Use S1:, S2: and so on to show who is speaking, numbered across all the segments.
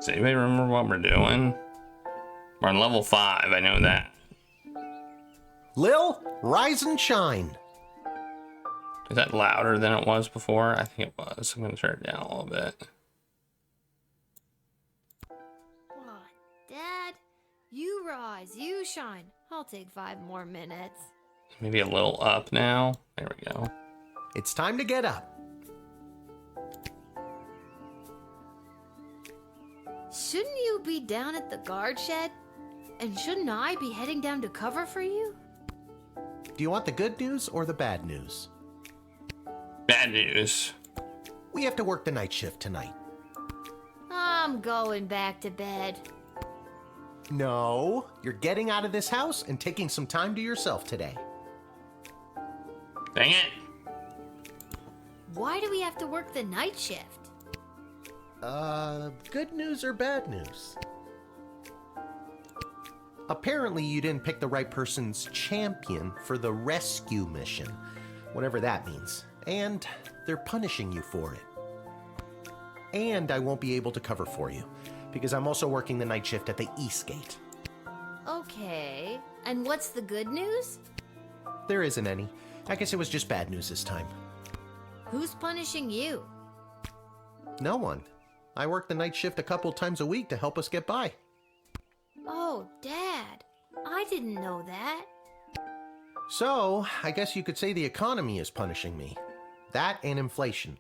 S1: Does anybody remember what we're doing? We're on level 5, I know that.
S2: Lil, rise and shine.
S1: Is that louder than it was before? I think it was. I'm gonna turn it down a little bit.
S3: What, Dad? You rise, you shine. I'll take 5 more minutes.
S1: Maybe a little up now. There we go.
S2: It's time to get up.
S3: Shouldn't you be down at the guard shed? And shouldn't I be heading down to cover for you?
S2: Do you want the good news or the bad news?
S1: Bad news.
S2: We have to work the night shift tonight.
S3: I'm going back to bed.
S2: No, you're getting out of this house and taking some time to yourself today.
S1: Dang it.
S3: Why do we have to work the night shift?
S2: Good news or bad news? Apparently you didn't pick the right person's champion for the rescue mission, whatever that means, and they're punishing you for it. And I won't be able to cover for you, because I'm also working the night shift at the East Gate.
S3: Okay, and what's the good news?
S2: There isn't any. I guess it was just bad news this time.
S3: Who's punishing you?
S2: No one. I work the night shift a couple times a week to help us get by.
S3: Oh, Dad, I didn't know that.
S2: So, I guess you could say the economy is punishing me. That and inflation.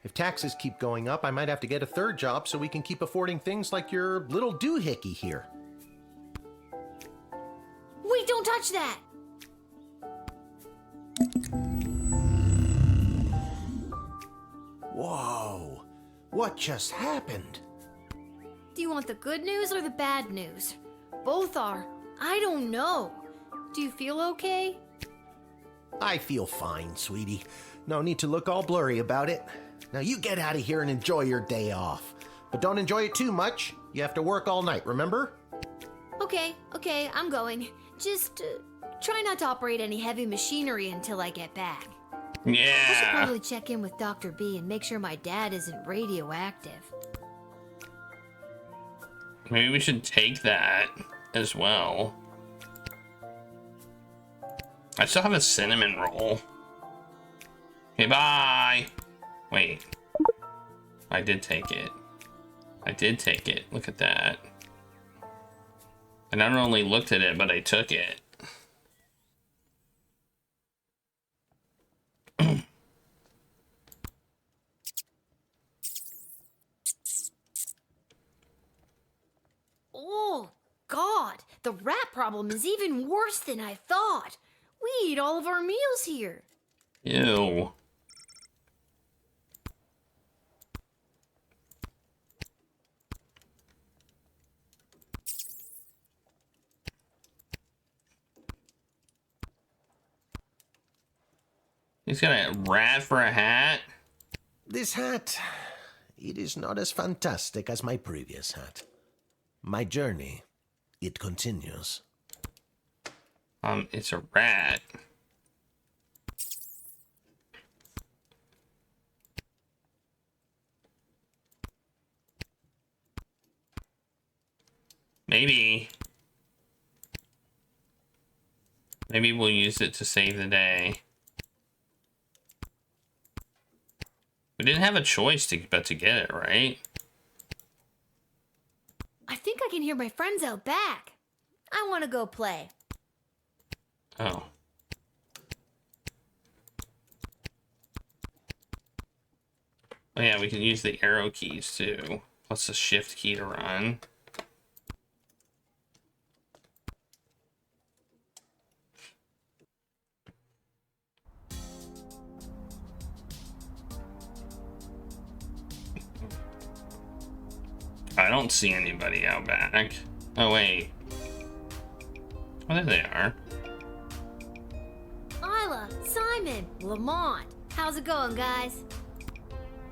S2: If taxes keep going up, I might have to get a third job so we can keep affording things like your little doohickey here.
S3: Wait, don't touch that!
S2: Whoa, what just happened?
S3: Do you want the good news or the bad news? Both are. I don't know. Do you feel okay?
S2: I feel fine, sweetie. No need to look all blurry about it. Now you get out of here and enjoy your day off. But don't enjoy it too much. You have to work all night, remember?
S3: Okay, I'm going. Just try not to operate any heavy machinery until I get back. I should
S1: Yeah.
S3: probably check in with Dr. B and make sure my dad isn't radioactive.
S1: Maybe we should take that as well. I still have a cinnamon roll. Okay, bye. Wait. I did take it. I did take it. Look at that. I not only looked at it, but I took it.
S3: Oh, God, the rat problem is even worse than I thought. We eat all of our meals here.
S1: Ew. He's got a rat for a hat?
S2: This hat, it is not as fantastic as my previous hat. My journey, it continues.
S1: It's a rat. Maybe we'll use it to save the day. We didn't have a choice but to get it, right?
S3: I think I can hear my friends out back. I want to go play.
S1: Oh. Oh yeah, we can use the arrow keys too. Plus the shift key to run. I don't see anybody out back. Oh wait. Oh, there they are.
S3: Isla, Simon, Lamont. How's it going, guys?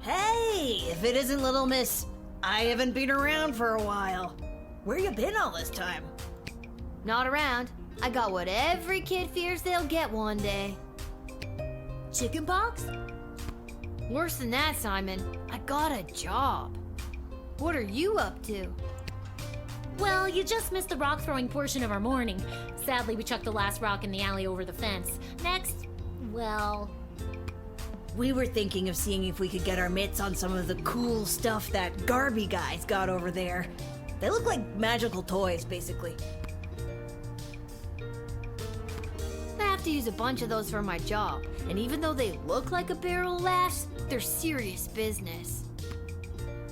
S4: Hey, if it isn't Little Miss, I haven't been around for a while. Where you been all this time?
S3: Not around. I got what every kid fears they'll get one day.
S4: Chickenpox?
S3: Worse than that, Simon. I got a job. What are you up to?
S5: Well, you just missed the rock throwing portion of our morning. Sadly, we chucked the last rock in the alley over the fence. Next, well...
S4: We were thinking of seeing if we could get our mitts on some of the cool stuff that Garby guy's got over there. They look like magical toys, basically.
S3: I have to use a bunch of those for my job, and even though they look like a barrel of laughs, they're serious business.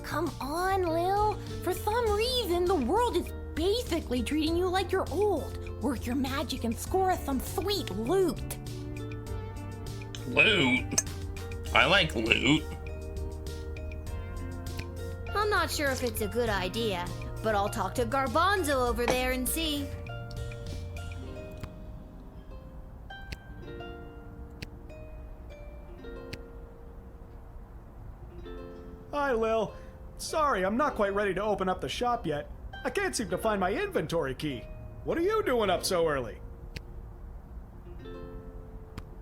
S5: Come on, Lil. For some reason, the world is basically treating you like you're old. Work your magic and score us some sweet loot.
S1: Loot? I like loot.
S3: I'm not sure if it's a good idea, but I'll talk to Garbanzo over there and see.
S6: Hi, Lil. Sorry, I'm not quite ready to open up the shop yet. I can't seem to find my inventory key. What are you doing up so early?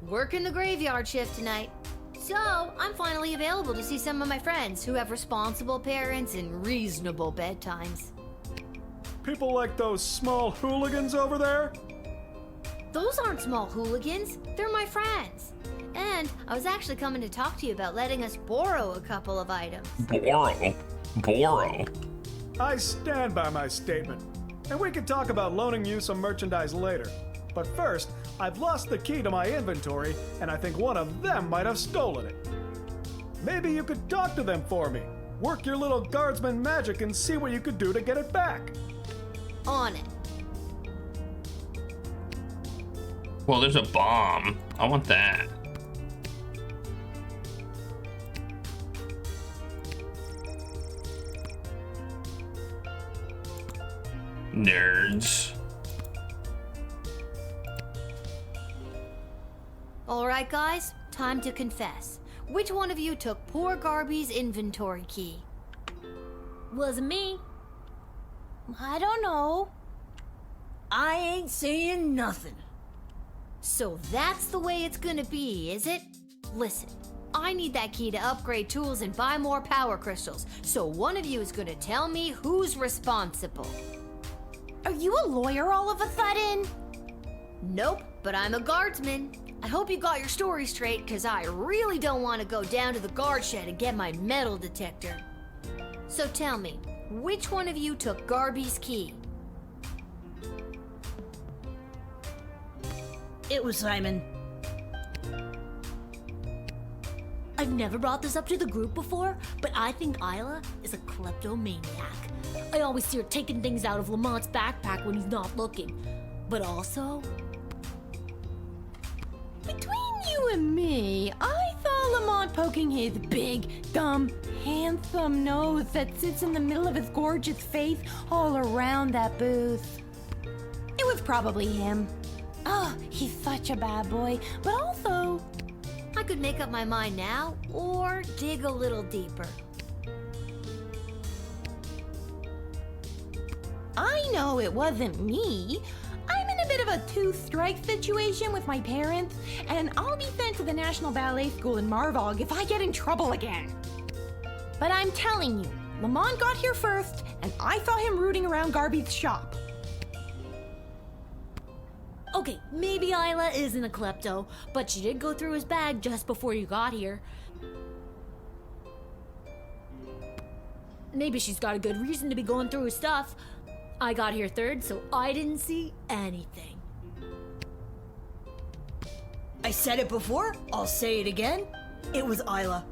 S3: Working the graveyard shift tonight. So, I'm finally available to see some of my friends who have responsible parents and reasonable bedtimes.
S6: People like those small hooligans over there?
S3: Those aren't small hooligans, they're my friends. And I was actually coming to talk to you about letting us borrow a couple of items.
S1: Borrow?
S6: I stand by my statement. And we can talk about loaning you some merchandise later. But first, I've lost the key to my inventory, and I think one of them might have stolen it. Maybe you could talk to them for me. Work your little guardsman magic and see what you could do to get it back.
S3: On it.
S1: Well, there's a bomb. I want that. Nerds.
S3: Alright guys, time to confess. Which one of you took poor Garby's inventory key?
S5: Wasn't me. I don't know.
S4: I ain't saying nothing.
S3: So that's the way it's gonna be, is it? Listen, I need that key to upgrade tools and buy more power crystals, so one of you is gonna tell me who's responsible.
S5: Are you a lawyer all of a sudden?
S3: Nope, but I'm a guardsman. I hope you got your story straight, because I really don't want to go down to the guard shed and get my metal detector. So tell me, which one of you took Garby's key?
S4: It was Simon.
S5: I've never brought this up to the group before, but I think Isla is a kleptomaniac. I always see her taking things out of Lamont's backpack when he's not looking. But also... Between you and me, I saw Lamont poking his big, dumb, handsome nose that sits in the middle of his gorgeous face all around that booth. It was probably him. Oh, he's such a bad boy, but also...
S3: I could make up my mind now, or dig a little deeper.
S5: I know it wasn't me. I'm in a bit of a two-strike situation with my parents, and I'll be sent to the National Ballet School in Marvog if I get in trouble again. But I'm telling you, Lamont got here first, and I saw him rooting around Garby's shop. Okay, maybe Isla isn't a klepto, but she did go through his bag just before you got here. Maybe she's got a good reason to be going through his stuff. I got here third, so I didn't see anything.
S4: I said it before, I'll say it again. It was Isla.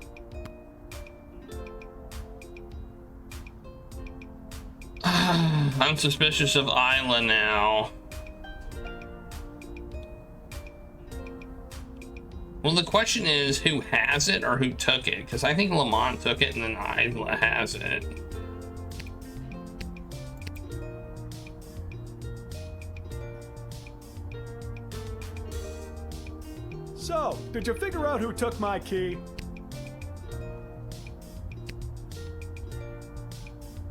S1: I'm suspicious of Isla now. Well, the question is who has it or who took it? Because I think Lamont took it and then Isla has it.
S6: So, did you figure out who took my key?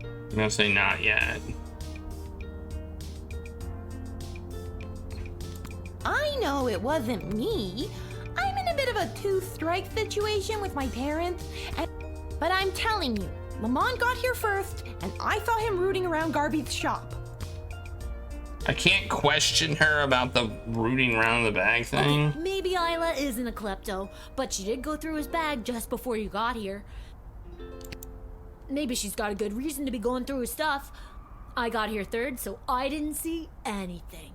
S1: I'm gonna say not yet.
S5: I know it wasn't me. I'm in a bit of a two-strike situation with my parents, but I'm telling you, Lamont got here first, and I saw him rooting around Garby's shop.
S1: I can't question her about the rooting around the bag thing.
S3: Okay, maybe Isla isn't a klepto, but she did go through his bag just before you got here. Maybe she's got a good reason to be going through his stuff. I got here third, so I didn't see anything.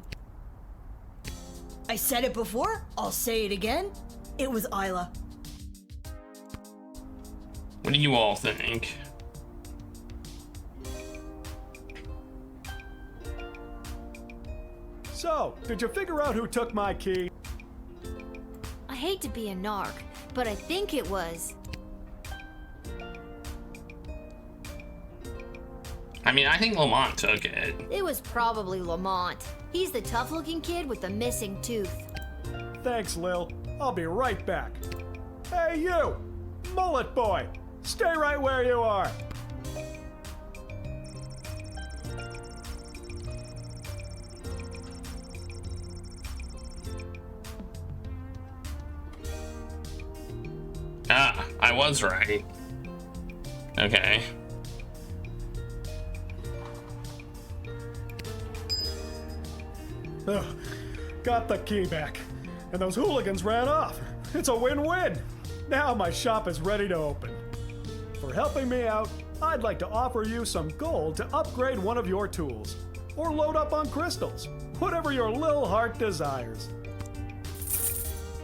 S4: I said it before, I'll say it again. It was Isla.
S1: What do you all think?
S6: So, did you figure out who took my key?
S3: I hate to be a narc, but I think it was.
S1: I mean, I think Lamont took it.
S3: It was probably Lamont. He's the tough-looking kid with the missing tooth.
S6: Thanks, Lil. I'll be right back. Hey, you! Mullet boy! Stay right where you are!
S1: Ah, I was right. Okay.
S6: Ugh, got the key back. And those hooligans ran off. It's a win-win. Now my shop is ready to open. For helping me out, I'd like to offer you some gold to upgrade one of your tools. Or load up on crystals. Whatever your little heart desires.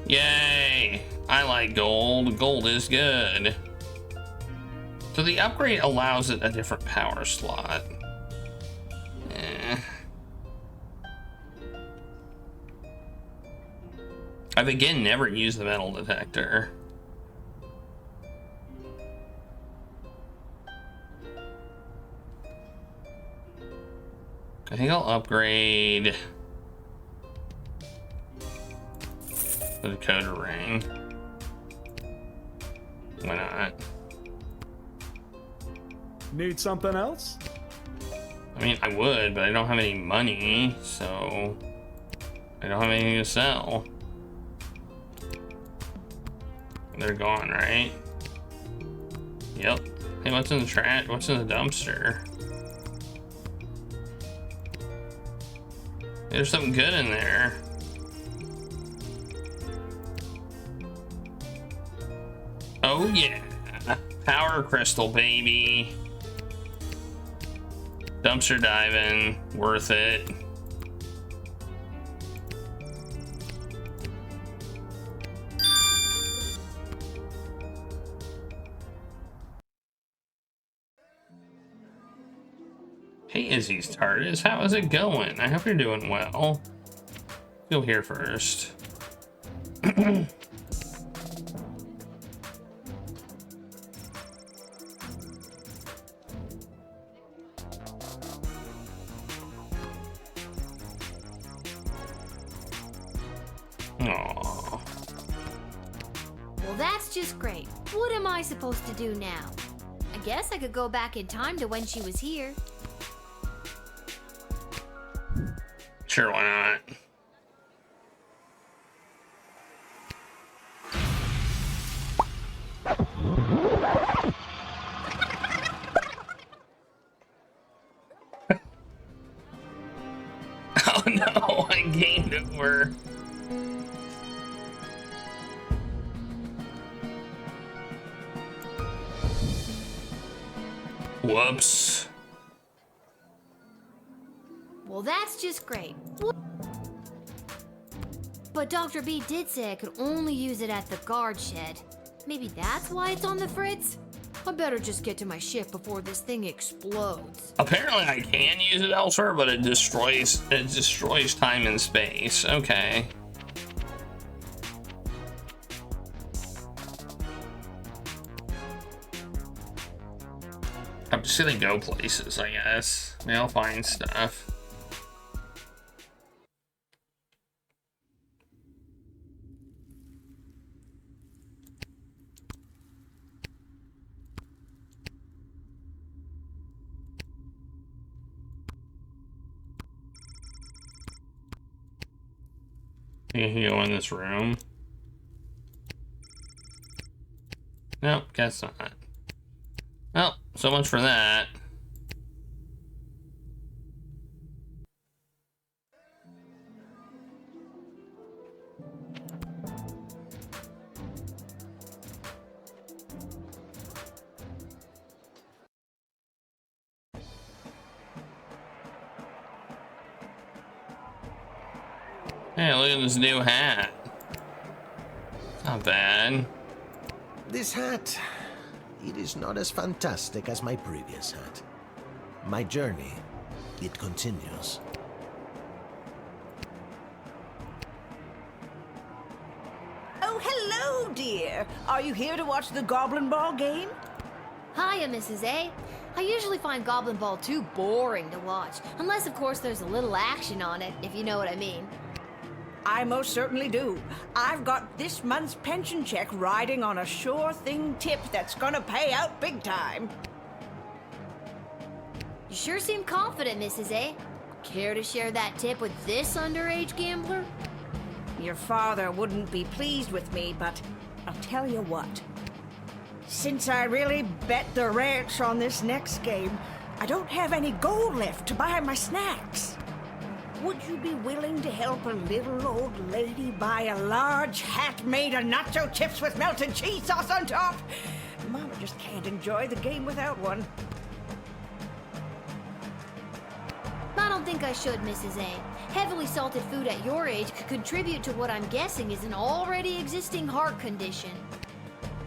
S1: Yay! I like gold. Gold is good. So the upgrade allows it a different power slot. Eh. I've again never used the metal detector. I think I'll upgrade the decoder ring. Why not?
S6: Need something else?
S1: I mean, I would, but I don't have any money, so I don't have anything to sell. They're gone, right? Yep. Hey, what's in the trash? What's in the dumpster? There's something good in there. Oh yeah, power crystal, baby. Dumpster diving, worth it. Hey Izzy's TARDIS, how is it going? I hope you're doing well. Go here first. Aww.
S3: Well, that's just great. What am I supposed to do now? I guess I could go back in time to when she was here.
S1: Sure, why not? Oh no, I gained over. Whoops.
S3: Well, that's just great. But Dr. B did say I could only use it at the guard shed. Maybe that's why it's on the fritz? I better just get to my ship before this thing explodes.
S1: Apparently I can use it elsewhere, but it destroys time and space. Okay. I'm just gonna go places, I guess. Maybe I'll find stuff. Think I can go in this room? Nope, guess not. Well, So much for that. Hey, look at this new hat. Not bad.
S2: This hat, it is not as fantastic as my previous hat. My journey, it continues.
S4: Oh, hello, dear. Are you here to watch the Goblin Ball game?
S3: Hiya, Mrs. A. I usually find Goblin Ball too boring to watch, unless, of course, there's a little action on it, if you know what I mean.
S4: I most certainly do. I've got this month's pension check riding on a sure thing tip that's gonna pay out big time.
S3: You sure seem confident, Mrs. A. Care to share that tip with this underage gambler?
S4: Your father wouldn't be pleased with me, but I'll tell you what. Since I really bet the ranch on this next game, I don't have any gold left to buy my snacks. Would you be willing to help a little old lady buy a large hat made of nacho chips with melted cheese sauce on top? Mama just can't enjoy the game without one.
S3: I don't think I should, Mrs. A. Heavily salted food at your age could contribute to what I'm guessing is an already existing heart condition.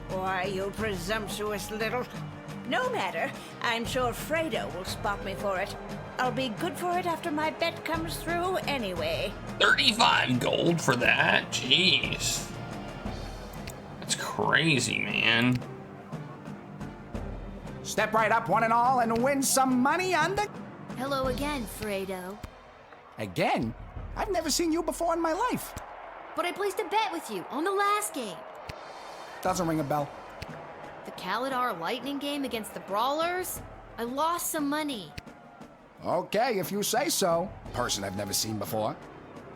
S4: Why, you presumptuous little... No matter. I'm sure Fredo will spot me for it. I'll be good for it after my bet comes through anyway.
S1: 35 gold for that? Jeez. That's crazy, man.
S7: Step right up, one and all, and win some money on the...
S3: Hello again, Fredo.
S7: Again? I've never seen you before in my life.
S3: But I placed a bet with you on the last game.
S7: Doesn't ring a bell.
S3: The Kalidar Lightning game against the Brawlers? I lost some money.
S7: Okay, if you say so. Person I've never seen before.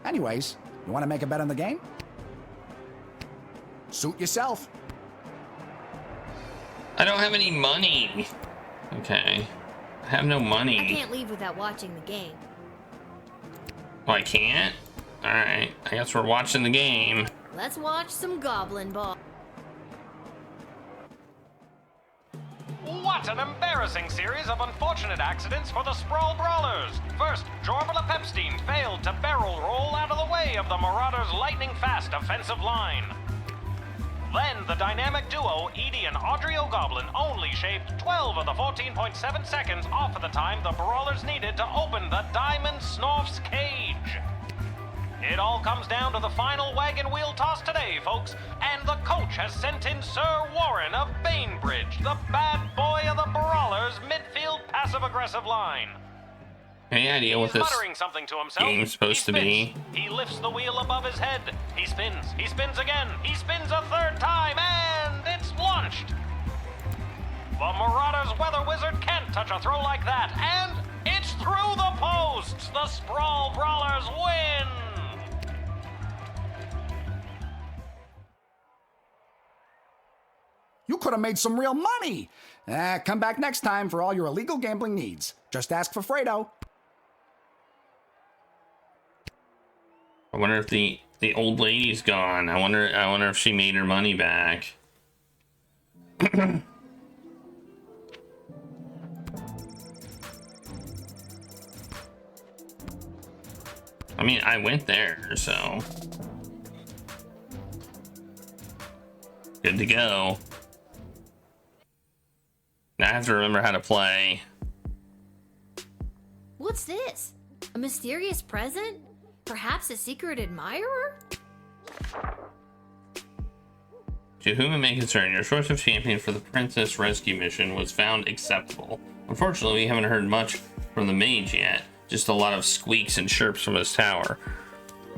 S7: Anyways, you want to make a bet on the game? Suit yourself.
S1: I don't have any money. Okay. I have no money.
S3: I can't leave without watching the game.
S1: Oh, I can't? Alright. I guess we're watching the game.
S3: Let's watch some Goblin Ball.
S8: What an embarrassing series of unfortunate accidents for the Sprawl Brawlers. First, Jorbala Pepstein failed to barrel roll out of the way of the Marauders' lightning-fast offensive line. Then, the dynamic duo, Edie and Audrey O'Goblin, only shaved 12 of the 14.7 seconds off of the time the Brawlers needed to open the Diamond Snorf's cage. It all comes down to the final wagon wheel toss today, folks, and the coach has sent in Sir Warren of Bainbridge, the bad boy of the Brawlers' midfield passive-aggressive line.
S1: Any idea what this
S8: muttering something to himself.
S1: game's supposed to be?
S8: He lifts the wheel above his head. He spins again. He spins a third time, and it's launched. The Marauders' weather wizard can't touch a throw like that, and it's through the posts. The Sprawl Brawlers win.
S7: You could have made some real money. Come back next time for all your illegal gambling needs. Just ask for Fredo.
S1: I wonder if the old lady's gone. I wonder if she made her money back. I mean, I went there, so good to go. Now I have to remember how to play.
S3: What's this? A mysterious present? Perhaps a secret admirer?
S1: To whom it may concern, your choice of champion for the princess rescue mission was found acceptable. Unfortunately, we haven't heard much from the mage yet, just a lot of squeaks and chirps from his tower.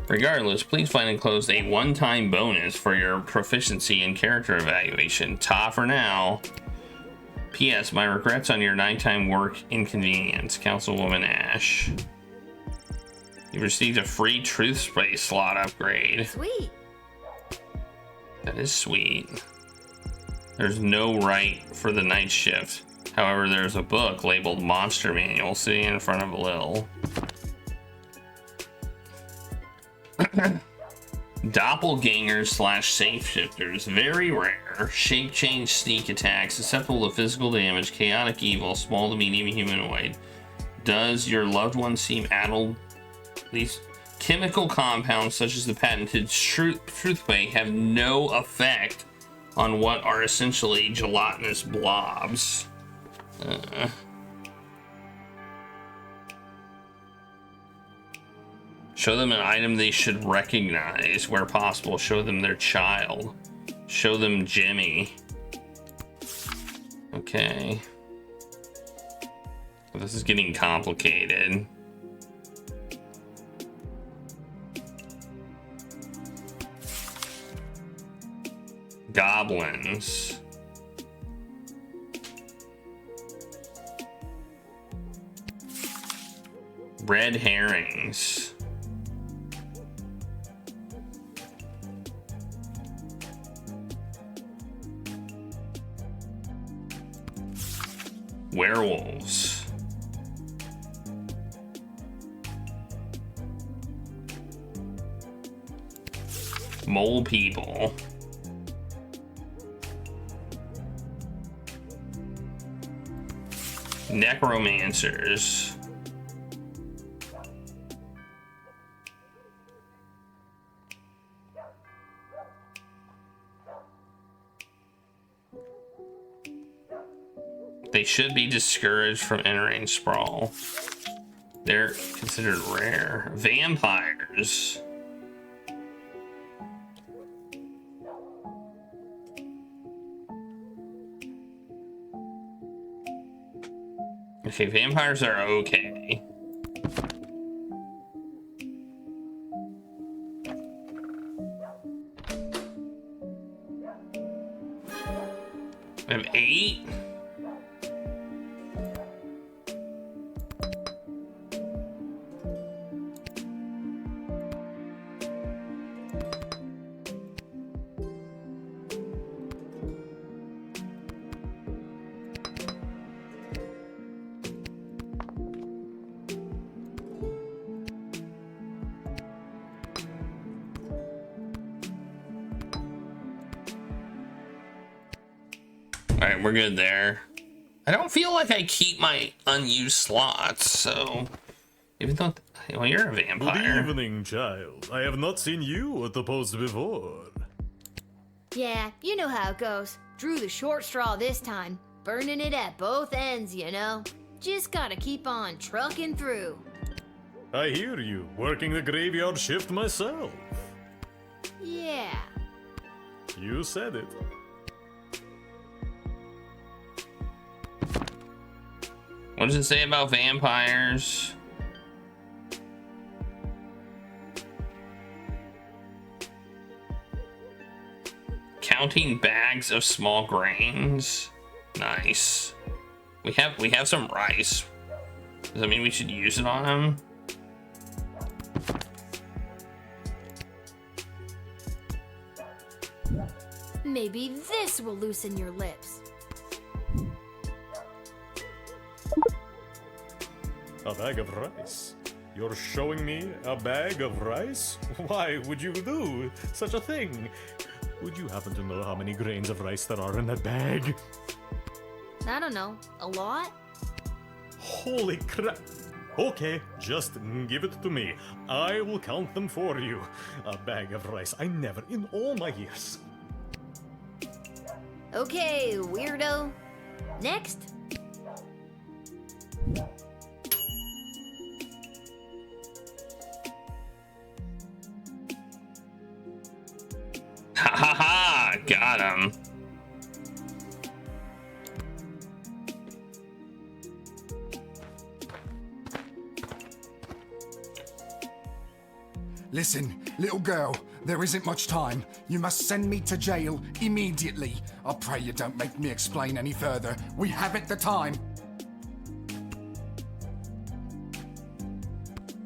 S1: Regardless, please find enclosed a one-time bonus for your proficiency in character evaluation. Ta for now. P.S. My regrets on your nighttime work inconvenience, Councilwoman Ash. You received a free truth spray slot upgrade.
S3: Sweet.
S1: That is sweet. There's no right for the night shift. However, there's a book labeled Monster Manual sitting in front of Lil. Doppelgangers slash shapeshifters. Very rare. Shape change sneak attacks. Susceptible to physical damage. Chaotic evil. Small to medium humanoid. Does your loved one seem addled? These chemical compounds such as the patented Truthway have no effect on what are essentially gelatinous blobs. Show them an item they should recognize where possible. Show them their child. Show them Jimmy. Okay. This is getting complicated. Goblins. Red herrings. Werewolves. Mole people. Necromancers. They should be discouraged from entering Sprawl. They're considered rare. Vampires. Okay, vampires are okay. I have 8. Alright, we're good there. I don't feel like I keep my unused slots, so... Even though... Well, you're a vampire.
S9: Good evening, child. I have not seen you at the post before.
S3: Yeah, you know how it goes. Drew the short straw this time. Burning it at both ends, you know? Just gotta keep on trucking through.
S9: I hear you. Working the graveyard shift myself.
S3: Yeah.
S9: You said it.
S1: What does it say about vampires? Counting bags of small grains. Nice. We have some rice. Does that mean we should use it on him?
S3: Maybe this will loosen your lips.
S9: A bag of rice? You're showing me a bag of rice? Why would you do such a thing? Would you happen to know how many grains of rice there are in that bag?
S3: I don't know. A lot?
S9: Holy crap! Okay, just give it to me. I will count them for you. A bag of rice. I never, in all my years.
S3: Okay, weirdo. Next.
S1: Ha ha ha! Got him.
S7: Listen, little girl, there isn't much time. You must send me to jail immediately. I pray you don't make me explain any further. We haven't the time.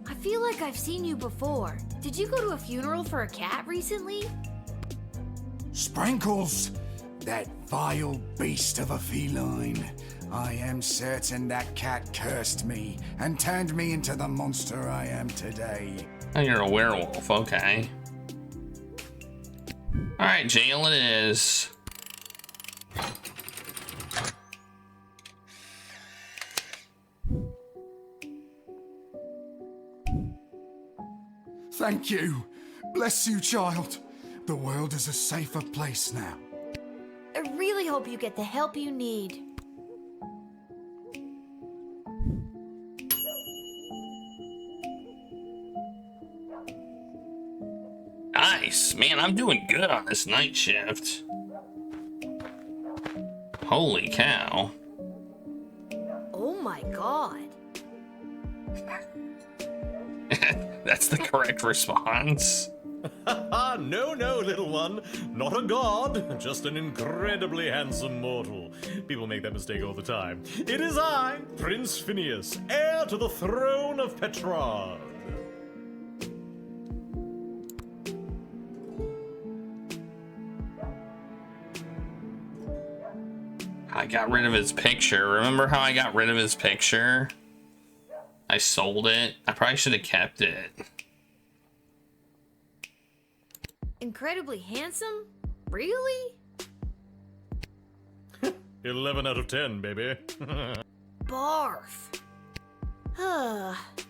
S3: I feel like I've seen you before. Did you go to a funeral for a cat recently?
S7: Sprinkles! That vile beast of a feline. I am certain that cat cursed me and turned me into the monster I am today.
S1: Oh, you're a werewolf, okay. Alright, jail it is.
S7: Thank you. Bless you, child. The world is a safer place now.
S3: I really hope you get the help you need.
S1: Nice. Man, I'm doing good on this night shift. Holy cow.
S3: Oh my god.
S1: That's the correct response.
S9: No, little one. Not a god, just an incredibly handsome mortal. People make that mistake all the time. It is I, Prince Phineas, heir to the throne of Petrarch.
S1: I got rid of his picture. Remember how I got rid of his picture? I sold it. I probably should have kept it.
S3: Incredibly handsome? Really?
S9: 11 out of 10, baby.
S3: Barf.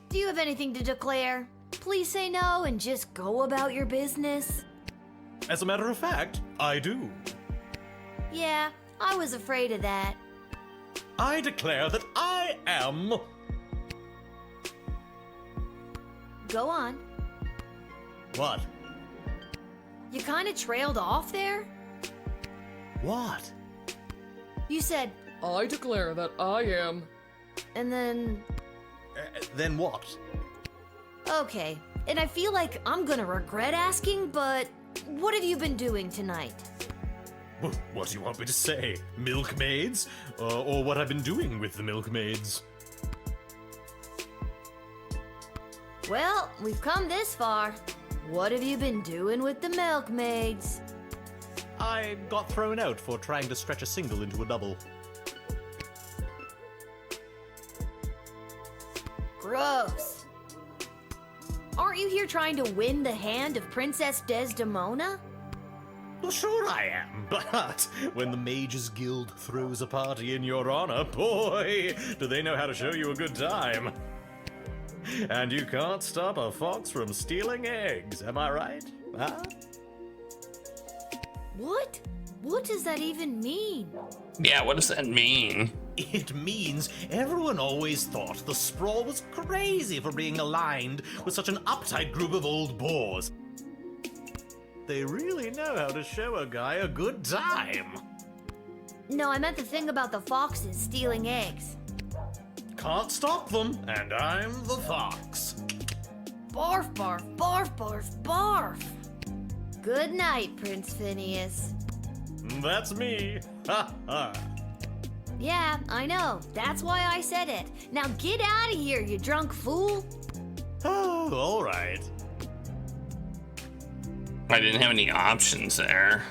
S3: Do you have anything to declare? Please say no and just go about your business.
S9: As a matter of fact, I do.
S3: Yeah, I was afraid of that.
S9: I declare that I am...
S3: Go on.
S9: What?
S3: You kind of trailed off there.
S9: What?
S3: You said,
S10: I declare that I am.
S3: and then...
S9: Then what?
S3: Okay, and I feel like I'm gonna regret asking, but what have you been doing tonight?
S9: What do you want me to say? Milkmaids? Or what I've been doing with the milkmaids?
S3: Well, we've come this far. What have you been doing with the milkmaids?
S9: I got thrown out for trying to stretch a single into a double.
S3: Gross. Aren't you here trying to win the hand of Princess Desdemona?
S9: Well, sure I am, but when the Mages Guild throws a party in your honor, boy, do they know how to show you a good time. And you can't stop a fox from stealing eggs, am I right? Huh?
S3: What? What does that even mean?
S1: Yeah, what does that mean?
S9: It means everyone always thought the Sprawl was crazy for being aligned with such an uptight group of old boars. They really know how to show a guy a good time.
S3: No, I meant the thing about the foxes stealing eggs.
S9: Can't stop them, and I'm the fox.
S3: Barf, barf, barf, barf, barf. Good night, Prince Phineas.
S9: That's me. Ha ha.
S3: Yeah, I know. That's why I said it. Now get out of here, you drunk fool.
S9: Oh, all right.
S1: I didn't have any options there.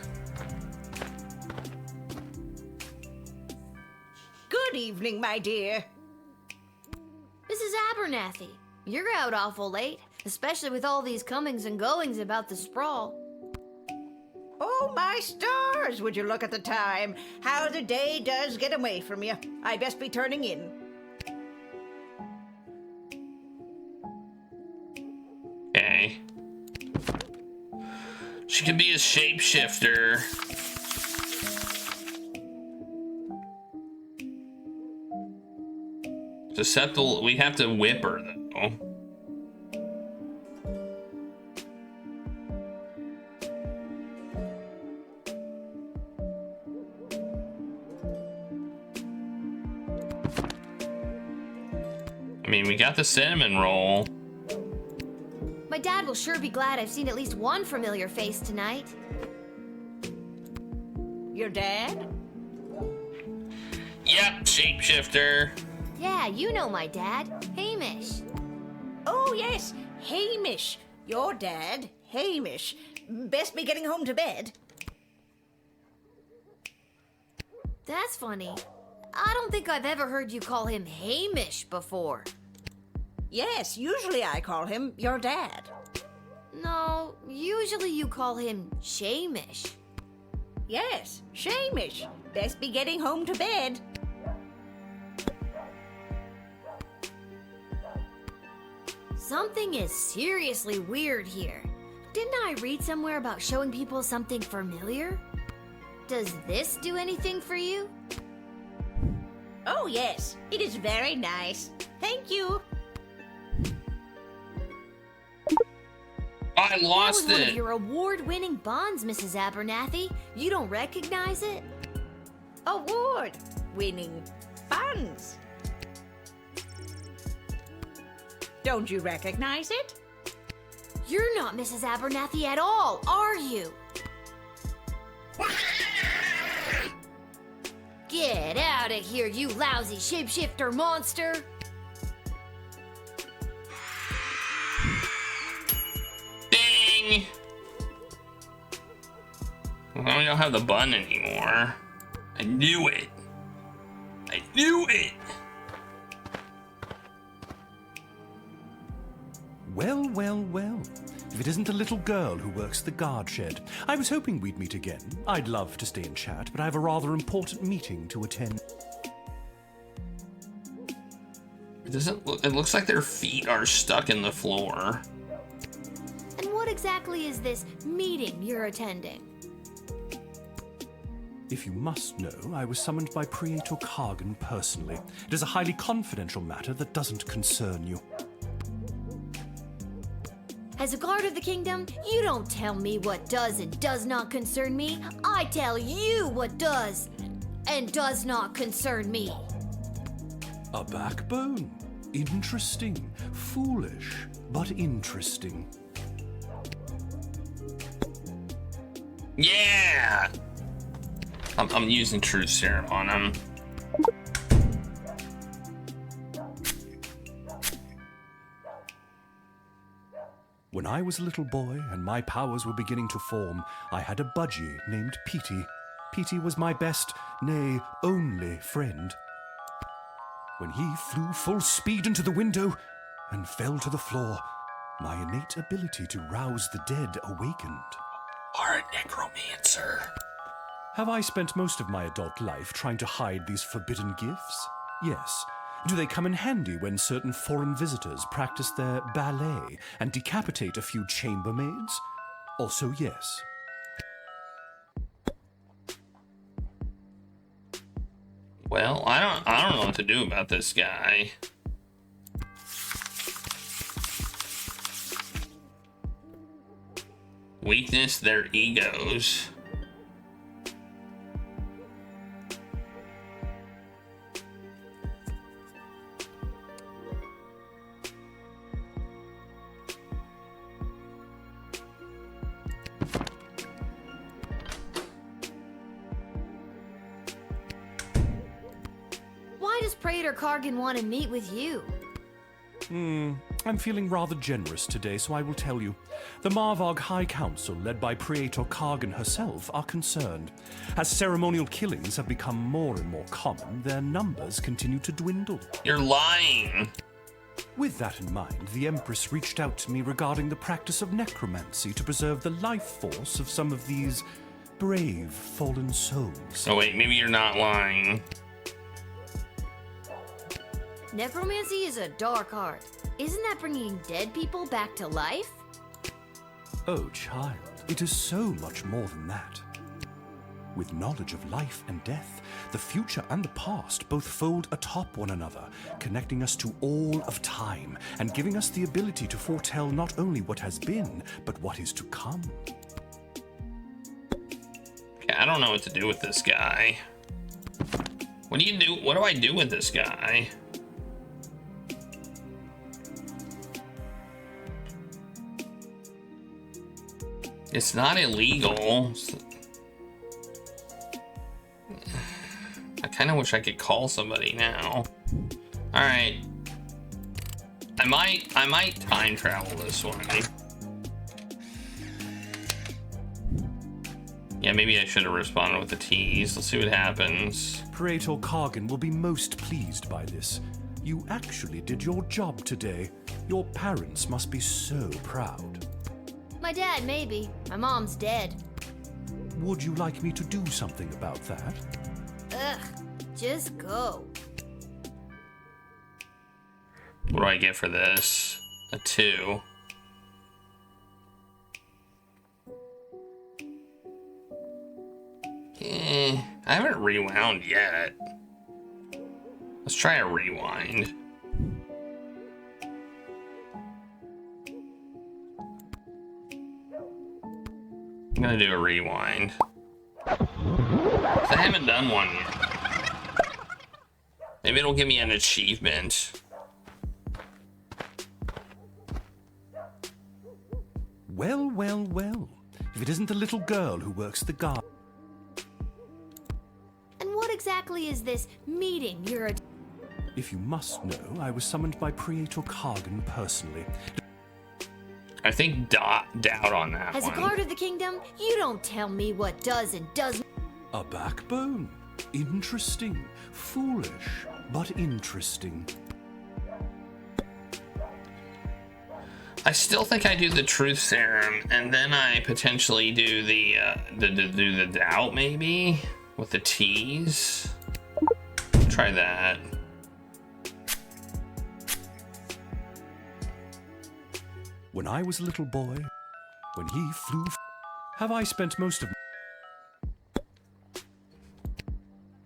S4: Good evening, my dear.
S3: Mrs. Abernathy, you're out awful late, especially with all these comings and goings about the Sprawl.
S4: Oh, my stars, would you look at the time? How the day does get away from you. I best be turning in.
S1: Okay. She could be a shapeshifter. Susceptible, we have to whip her though. I mean, we got the cinnamon roll.
S3: My dad will sure be glad I've seen at least one familiar face tonight.
S4: Your dad?
S1: Yep, shapeshifter.
S3: Yeah, you know my dad, Hamish.
S4: Oh, yes, Hamish. Your dad, Hamish. Best be getting home to bed.
S3: That's funny. I don't think I've ever heard you call him Hamish before.
S4: Yes, usually I call him your dad.
S3: No, usually you call him Shamish.
S4: Yes, Shamish. Best be getting home to bed.
S3: Something is seriously weird here. Didn't I read somewhere about showing people something familiar? Does this do anything for you?
S4: Oh, yes. It is very nice. Thank you.
S1: I lost
S3: That was one
S1: it.
S3: of your award-winning bonds, Mrs. Abernathy. You don't recognize it?
S4: Award-winning buns. Don't you recognize it?
S3: You're not Mrs. Abernathy at all, are you? Get out of here, you lousy shapeshifter monster!
S1: Ding! Well, we don't have the button anymore. I knew it. I knew it!
S11: Well, well, well. If it isn't the little girl who works the guard shed. I was hoping we'd meet again. I'd love to stay and chat, but I have a rather important meeting to attend.
S1: It looks like their feet are stuck in the floor.
S3: And what exactly is this meeting you're attending?
S11: If you must know, I was summoned by Praetor Kargan personally. It is a highly confidential matter that doesn't concern you.
S3: As a guard of the kingdom, you don't tell me what does and does not concern me. I tell you what does and does not concern me.
S11: A backbone. Interesting. Foolish, but interesting.
S1: Yeah! I'm using Truth Serum on him.
S11: When I was a little boy and my powers were beginning to form, I had a budgie named Petey. Petey was my best, nay, only friend. When he flew full speed into the window and fell to the floor, my innate ability to rouse the dead awakened.
S1: Are a necromancer.
S11: Have I spent most of my adult life trying to hide these forbidden gifts? Yes. Do they come in handy when certain foreign visitors practice their ballet and decapitate a few chambermaids? Also, yes.
S1: Well, I don't know what to do about this guy. Weakness, their egos.
S3: Why does Praetor Kargan want to meet with you?
S11: I'm feeling rather generous today, so I will tell you. The Marvog High Council, led by Praetor Kargan herself, are concerned. As ceremonial killings have become more and more common, their numbers continue to dwindle.
S1: You're lying.
S11: With that in mind, the Empress reached out to me regarding the practice of necromancy to preserve the life force of some of these brave fallen souls.
S1: Oh wait, maybe you're not lying.
S3: Necromancy is a dark art. Isn't that bringing dead people back to life?
S11: Oh, child, it is so much more than that. With knowledge of life and death, the future and the past both fold atop one another, connecting us to all of time and giving us the ability to foretell not only what has been, but what is to come.
S1: Okay, I don't know what to do with this guy. What do you do? What do I do with this guy? It's not illegal. I kind of wish I could call somebody now. All right. I might time travel this one. Yeah, maybe I should have responded with the T's. Let's see what happens.
S11: Praetor Kargan will be most pleased by this. You actually did your job today. Your parents must be so proud.
S3: My dad, maybe. My mom's dead.
S11: Would you like me to do something about that?
S3: Ugh, just go.
S1: What do I get for this? A 2. I haven't rewound yet. Let's try a rewind. I'm gonna do a rewind. I haven't done one yet. Maybe it'll give me an achievement.
S11: Well, well, well. If it isn't the little girl who works the garden.
S3: And what exactly is this meeting you're
S11: If you must know, I was summoned by Praetor Kargan personally.
S1: I think doubt on that
S3: As
S1: one.
S3: a guard of the kingdom, you don't tell me what does and doesn't.
S11: A backbone. Interesting. Foolish, but interesting.
S1: I still think I do the truth serum, and then I potentially do the doubt, maybe with the T's. Try that.
S11: When I was a little boy, when he flew, have I spent most of.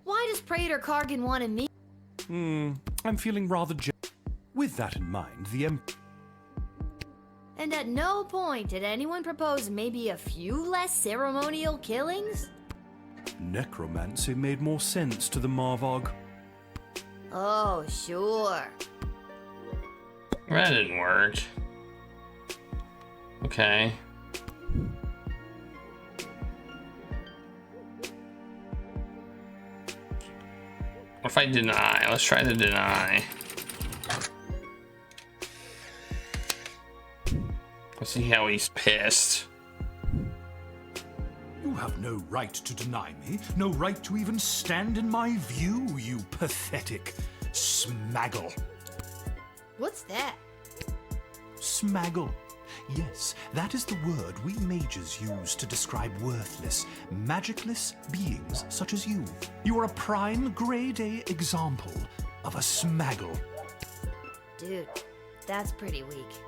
S3: Why does Praetor Kargan want to meet?
S11: I'm feeling rather. With that in mind, the
S3: And at no point did anyone propose maybe a few less ceremonial killings?
S11: necromancy made more sense to the Marvog.
S3: Oh, sure.
S1: That didn't work. Okay. What if I deny? Let's try to deny. Let's see how he's pissed.
S11: You have no right to deny me, no right to even stand in my view, you pathetic smaggle.
S3: What's that?
S11: Smaggle. Yes, that is the word we mages use to describe worthless, magicless beings such as you. You are a prime grade A example of a smaggle.
S3: Dude, that's pretty weak.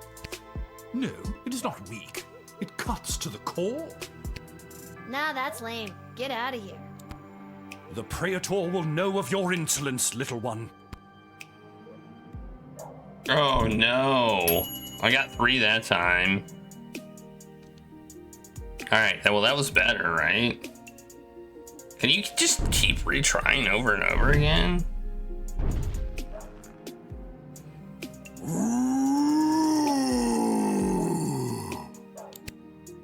S11: No, it is not weak. It cuts to the core.
S3: Nah, that's lame. Get out of here.
S11: The Praetor will know of your insolence, little one.
S1: Oh no. I got 3 that time. Alright, well that was better, right? Can you just keep retrying over and over again?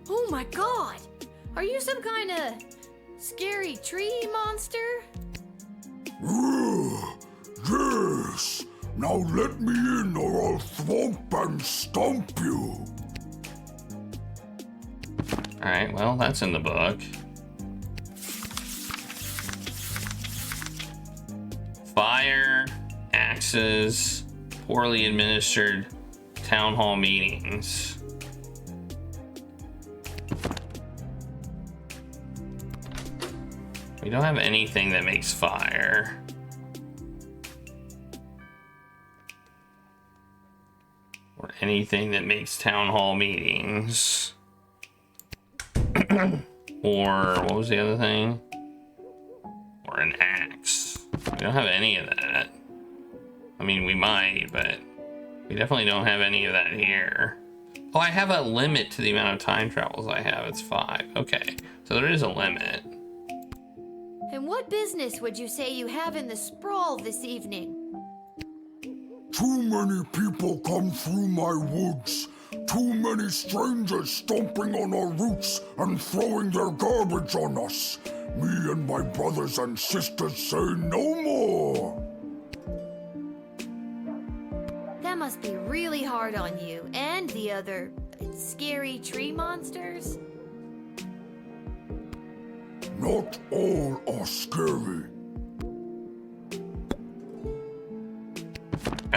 S3: Oh my god! Are you some kind of scary tree monster?
S7: Yes! Now let me in or I'll thwomp and stomp you!
S1: Alright, well that's in the book. Fire, axes, poorly administered town hall meetings. We don't have anything that makes fire. Or anything that makes town hall meetings. Or what was the other thing? Or an axe. We don't have any of that. I mean, we might, but we definitely don't have any of that here. Oh, I have a limit to the amount of time travels I have. It's 5. Okay, so there is a limit.
S3: And what business would you say you have in the sprawl this evening?
S7: Too many people come through my woods. Too many strangers stomping on our roots and throwing their garbage on us. Me and my brothers and sisters say no more.
S3: That must be really hard on you and the other scary tree monsters.
S7: Not all are scary.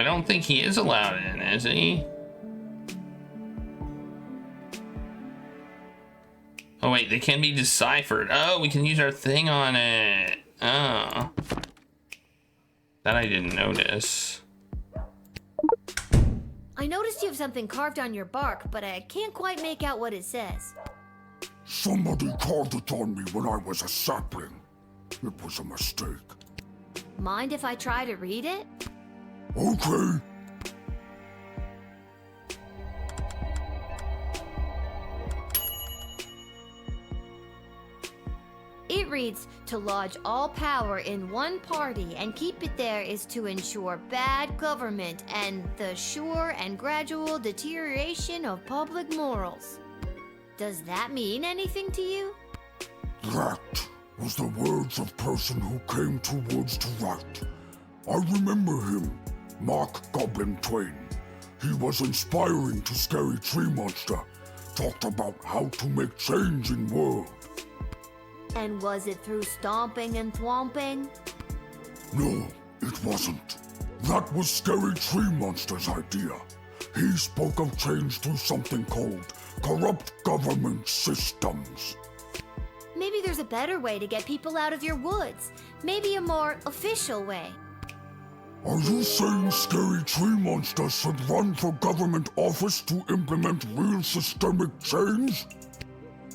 S1: I don't think he is allowed in, is he? Oh wait, they can be deciphered. Oh, we can use our thing on it. Oh. That I didn't notice.
S3: I noticed you have something carved on your bark, but I can't quite make out what it says.
S7: Somebody carved it on me when I was a sapling. It was a mistake.
S3: Mind if I try to read it?
S7: Okay.
S3: It reads, to lodge all power in one party and keep it there is to ensure bad government and the sure and gradual deterioration of public morals. Does that mean anything to you?
S7: That was the words of person who came to woods to write. I remember him, Mark Goblin Twain. He was inspiring to Scary Tree Monster. Talked about how to make change in world.
S3: And was it through stomping and thwomping?
S7: No, it wasn't. That was Scary Tree Monster's idea. He spoke of change through something called corrupt government systems.
S3: Maybe there's a better way to get people out of your woods. Maybe a more official way.
S7: Are you saying Scary Tree Monster should run for government office to implement real systemic change?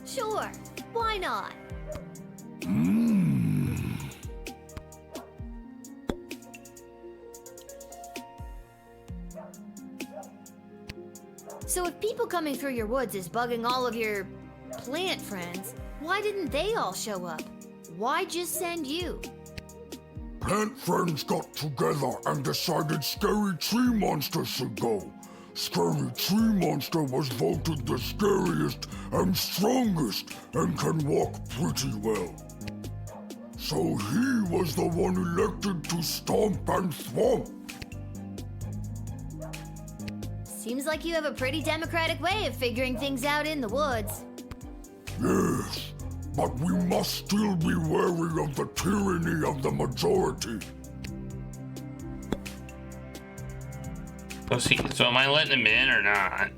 S3: Sure, why not? So if people coming through your woods is bugging all of your plant friends, why didn't they all show up? Why just send you?
S7: Plant friends got together and decided Scary Tree Monster should go. Scary Tree Monster was voted the scariest and strongest and can walk pretty well. So he was the one elected to stomp and thwomp.
S3: Seems like you have a pretty democratic way of figuring things out in the woods.
S7: Yes, but we must still be wary of the tyranny of the majority.
S1: So am I letting him in or not?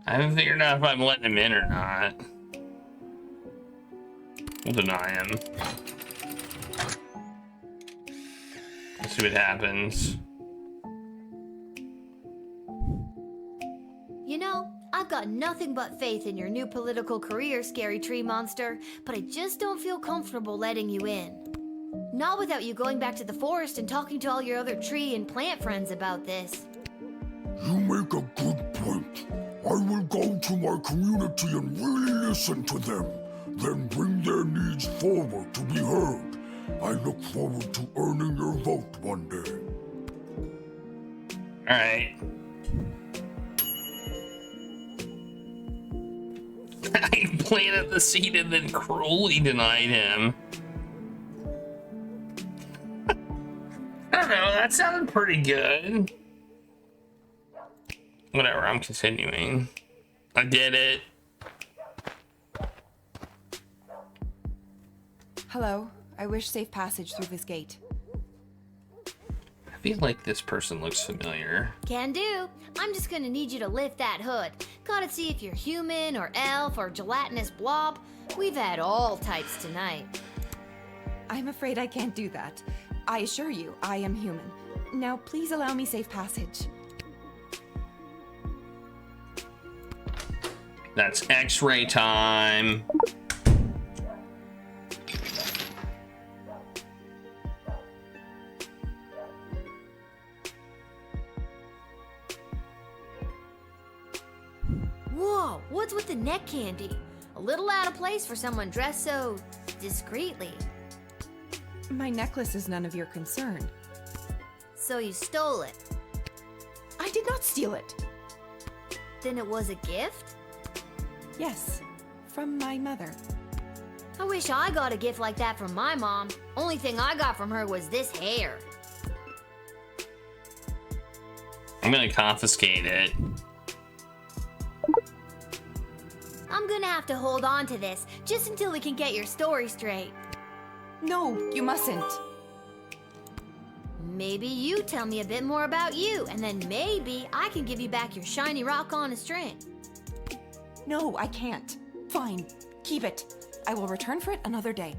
S1: I haven't figured out if I'm letting him in or not. We'll deny him. Let's see what happens.
S3: You know, I've got nothing but faith in your new political career, Scary Tree Monster, but I just don't feel comfortable letting you in. Not without you going back to the forest and talking to all your other tree and plant friends about this.
S7: You make a good point. I will go to my community and really listen to them, then bring their needs forward to be heard. I look forward to earning your vote one day.
S1: Alright. I planted the seed and then cruelly denied him. I don't know, that sounded pretty good. Whatever, I'm continuing. I did it.
S12: Hello, I wish safe passage through this gate.
S1: I feel like this person looks familiar.
S3: Can do. I'm just gonna need you to lift that hood. Gotta see if you're human or elf or gelatinous blob. We've had all types tonight.
S12: I'm afraid I can't do that. I assure you, I am human. Now, please allow me safe passage.
S1: That's X-ray time.
S3: Whoa, what's with the neck candy? A little out of place for someone dressed so discreetly.
S12: My necklace is none of your concern.
S3: So you stole it?
S12: I did not steal it.
S3: Then it was a gift?
S12: Yes, from my mother.
S3: I wish I got a gift like that from my mom. Only thing I got from her was this hair.
S1: I'm gonna confiscate it.
S3: I'm gonna have to hold on to this just until we can get your story straight.
S12: No, you mustn't.
S3: Maybe you tell me a bit more about you, and then maybe I can give you back your shiny rock on a string.
S12: No, I can't. Fine, keep it. I will return for it another day.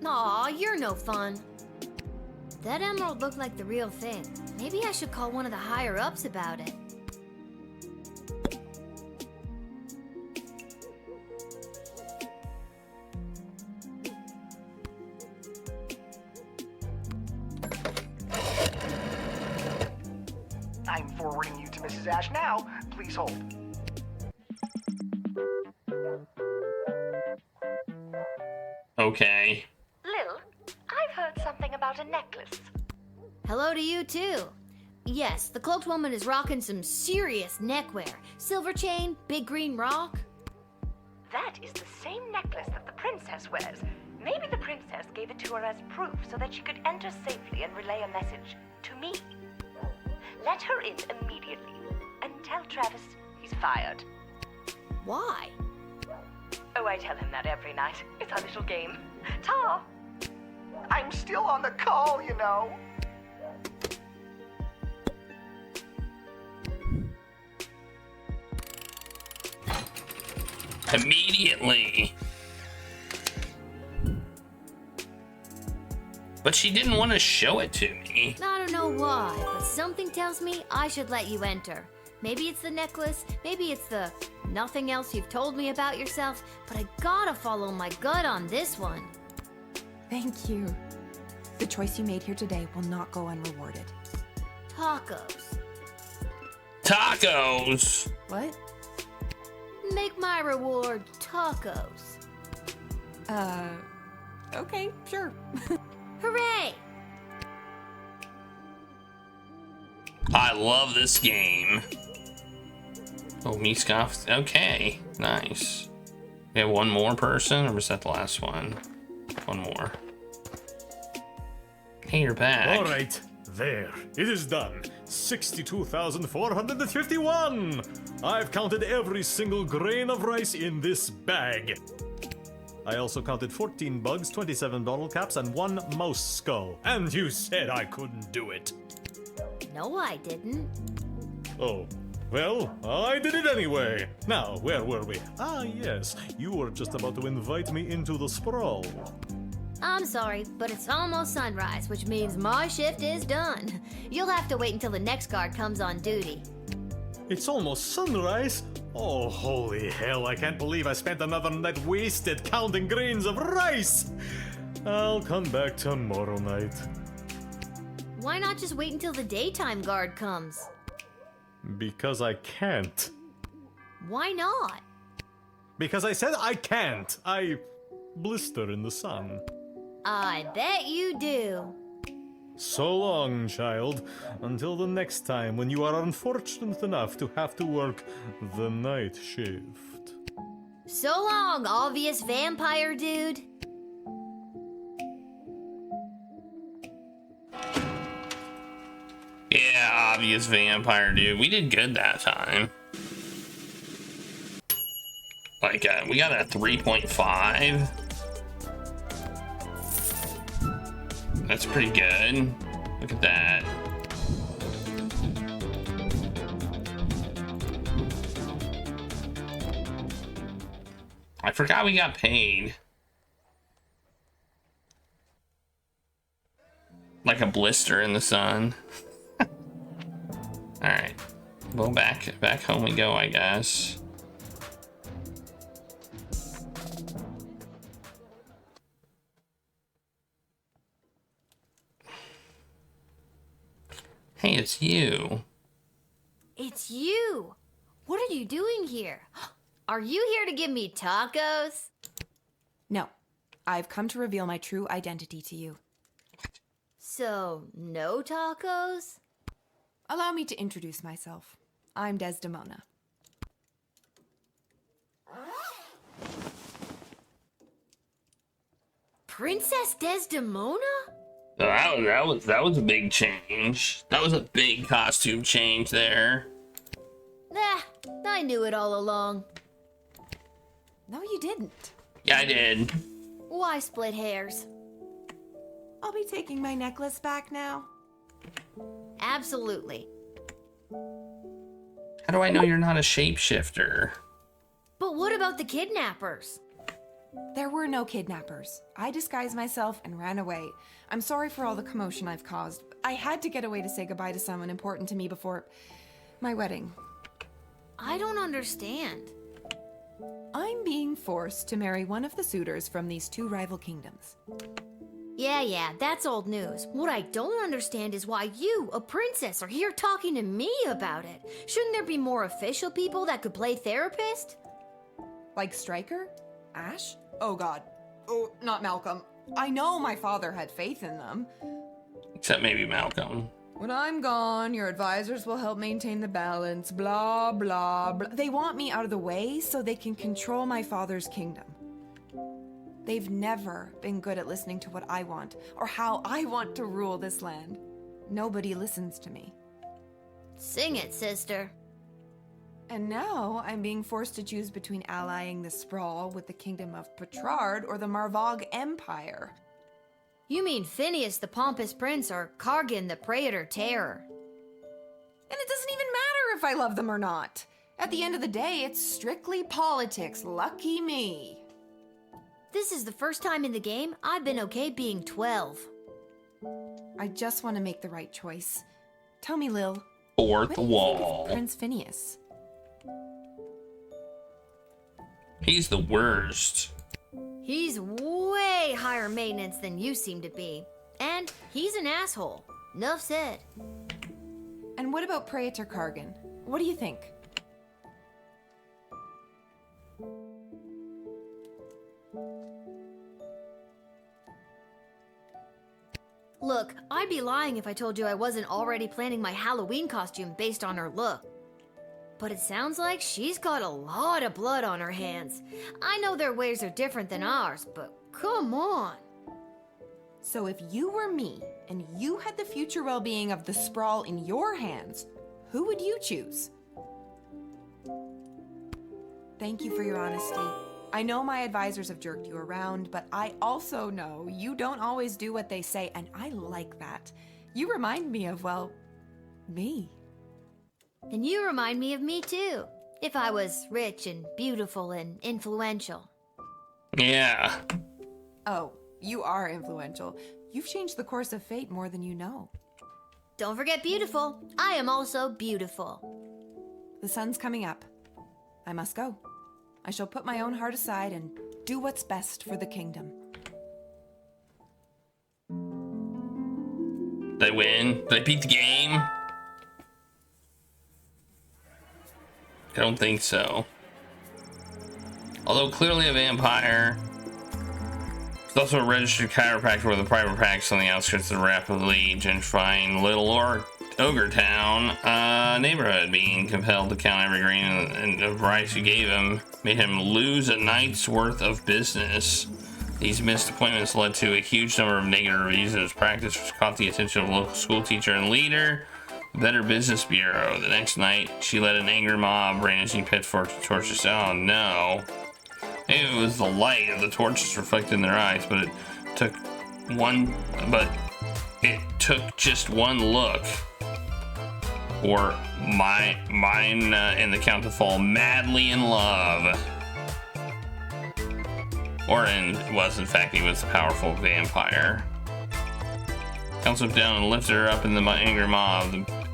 S3: Aw, you're no fun. That emerald looked like the real thing. Maybe I should call one of the higher-ups about it.
S13: I'm forwarding you to Mrs. Ash now. Please hold.
S1: Okay.
S14: Lil, I've heard something about a necklace.
S3: Hello to you, too. Yes, the cloaked woman is rocking some serious neckwear. Silver chain, big green rock.
S14: That is the same necklace that the princess wears. Maybe the princess gave it to her as proof so that she could enter safely and relay a message to me. Let her in immediately and tell Travis he's fired.
S3: Why?
S14: Oh, I tell him that every night. It's our little game. Ta!
S13: I'm still on the call, you know.
S1: Immediately. But she didn't want to show it to me.
S3: I don't know why, but something tells me I should let you enter. Maybe it's the necklace, maybe it's the nothing else you've told me about yourself, but I gotta follow my gut on this one.
S12: Thank you. The choice you made here today will not go unrewarded.
S3: Tacos.
S1: Tacos!
S12: What?
S3: Make my reward tacos.
S12: Okay, sure.
S3: Hooray!
S1: I love this game. Oh, me scoffed. Okay, nice. We have one more person, or was that the last one? One more. Hey, you're back.
S9: All right, there. It is done. 62,451. I've counted every single grain of rice in this bag. I also counted 14 bugs, 27 bottle caps, and 1 mouse skull. And you said I couldn't do it.
S3: No, I didn't.
S9: Oh, well, I did it anyway. Now, where were we? Ah, yes, you were just about to invite me into the sprawl.
S3: I'm sorry, but it's almost sunrise, which means my shift is done. You'll have to wait until the next guard comes on duty.
S9: It's almost sunrise? Oh, holy hell, I can't believe I spent another night wasted counting grains of rice! I'll come back tomorrow night.
S3: Why not just wait until the daytime guard comes?
S9: Because I can't.
S3: Why not?
S9: Because I said I can't. I blister in the sun.
S3: I bet you do.
S9: So long, child. Until the next time when you are unfortunate enough to have to work the night shift.
S3: So long, obvious vampire dude.
S1: Yeah, obvious vampire dude. We did good that time. Like, we got a 3.5. That's pretty good. Look at that. I forgot we got paid. Like a blister in the sun. Alright. Well, back home we go, I guess. Hey, it's you.
S3: It's you. What are you doing here? Are you here to give me tacos?
S12: No. I've come to reveal my true identity to you.
S3: So, no tacos?
S12: Allow me to introduce myself. I'm Desdemona.
S3: Princess Desdemona?
S1: That was a big change. That was a big costume change there.
S3: I knew it all along.
S12: No, you didn't.
S1: Yeah, I did.
S3: Why split hairs?
S12: I'll be taking my necklace back now.
S3: Absolutely.
S1: How do I know you're not a shapeshifter?
S3: But what about the kidnappers?
S12: There were no kidnappers. I disguised myself and ran away. I'm sorry for all the commotion I've caused. I had to get away to say goodbye to someone important to me before my wedding.
S3: I don't understand.
S12: I'm being forced to marry one of the suitors from these two rival kingdoms.
S3: Yeah, that's old news. What I don't understand is why you, a princess, are here talking to me about it. Shouldn't there be more official people that could play therapist?
S12: Like Stryker? Ash? Oh god. Oh, not Malcolm. I know my father had faith in them.
S1: Except maybe Malcolm.
S12: When I'm gone, your advisors will help maintain the balance, blah, blah, blah. They want me out of the way so they can control my father's kingdom. They've never been good at listening to what I want, or how I want to rule this land. Nobody listens to me.
S3: Sing it, sister.
S12: And now I'm being forced to choose between allying the Sprawl with the kingdom of Petrard or the Marvog Empire.
S3: You mean Phineas the Pompous Prince or Kargan the Praetor Terror?
S12: And it doesn't even matter if I love them or not. At the end of the day, it's strictly politics. Lucky me.
S3: This is the first time in the game I've been okay being 12.
S12: I just want to make the right choice. Tell me, Lil.
S1: Fourth wall.
S12: What do you think of Prince Phineas?
S1: He's the worst.
S3: He's way higher maintenance than you seem to be. And he's an asshole. Nuff said.
S12: And what about Praetor Kargan? What do you think?
S3: Look, I'd be lying if I told you I wasn't already planning my Halloween costume based on her look. But it sounds like she's got a lot of blood on her hands. I know their ways are different than ours, but come on.
S12: So if you were me, and you had the future well-being of the Sprawl in your hands, who would you choose? Thank you for your honesty. I know my advisors have jerked you around, but I also know you don't always do what they say, and I like that. You remind me of, well, me.
S3: And you remind me of me too, if I was rich and beautiful and influential.
S1: Yeah.
S12: Oh, you are influential. You've changed the course of fate more than you know.
S3: Don't forget beautiful. I am also beautiful.
S12: The sun's coming up. I must go. I shall put my own heart aside and do what's best for the kingdom.
S1: They win? They beat the game? I don't think so. Although clearly a vampire. He's also a registered chiropractor with a private practice on the outskirts of the rapidly gentrifying Little Ogre Town neighborhood. Being compelled to count every grain and of rice you gave him made him lose a night's worth of business. These missed appointments led to a huge number of negative reviews of his practice, which caught the attention of a local school teacher and leader of the Better Business Bureau. The next night, she led an angry mob brandishing pitchforks and torches. Oh no. Maybe it was the light of the torches reflected in their eyes, but it took just one look for mine and the Count to fall madly in love. In fact, he was a powerful vampire. Count slipped down and lifted her up in the angry mob,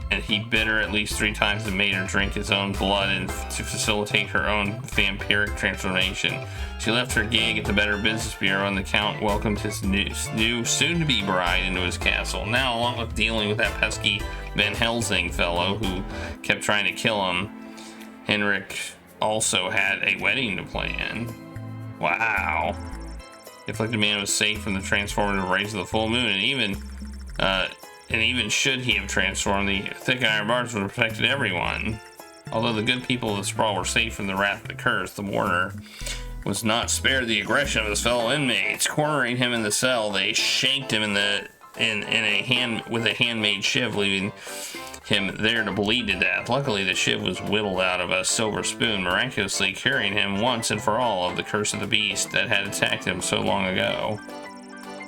S1: and he bit her at least 3 times and made her drink his own blood and to facilitate her own vampiric transformation. She left her gig at the Better Business Bureau, and the Count welcomed his new soon-to-be bride into his castle. Now, along with dealing with that pesky Van Helsing fellow who kept trying to kill him, Henrik also had a wedding to plan. Wow. The afflicted man was safe from the transformative rays of the full moon, and even should he have transformed, the thick iron bars would have protected everyone. Although the good people of the Sprawl were safe from the wrath of the curse, the mourner was not spared the aggression of his fellow inmates. Cornering him in the cell, they shanked him with a handmade shiv, leaving him there to bleed to death. Luckily, the shiv was whittled out of a silver spoon, miraculously curing him once and for all of the curse of the beast that had attacked him so long ago.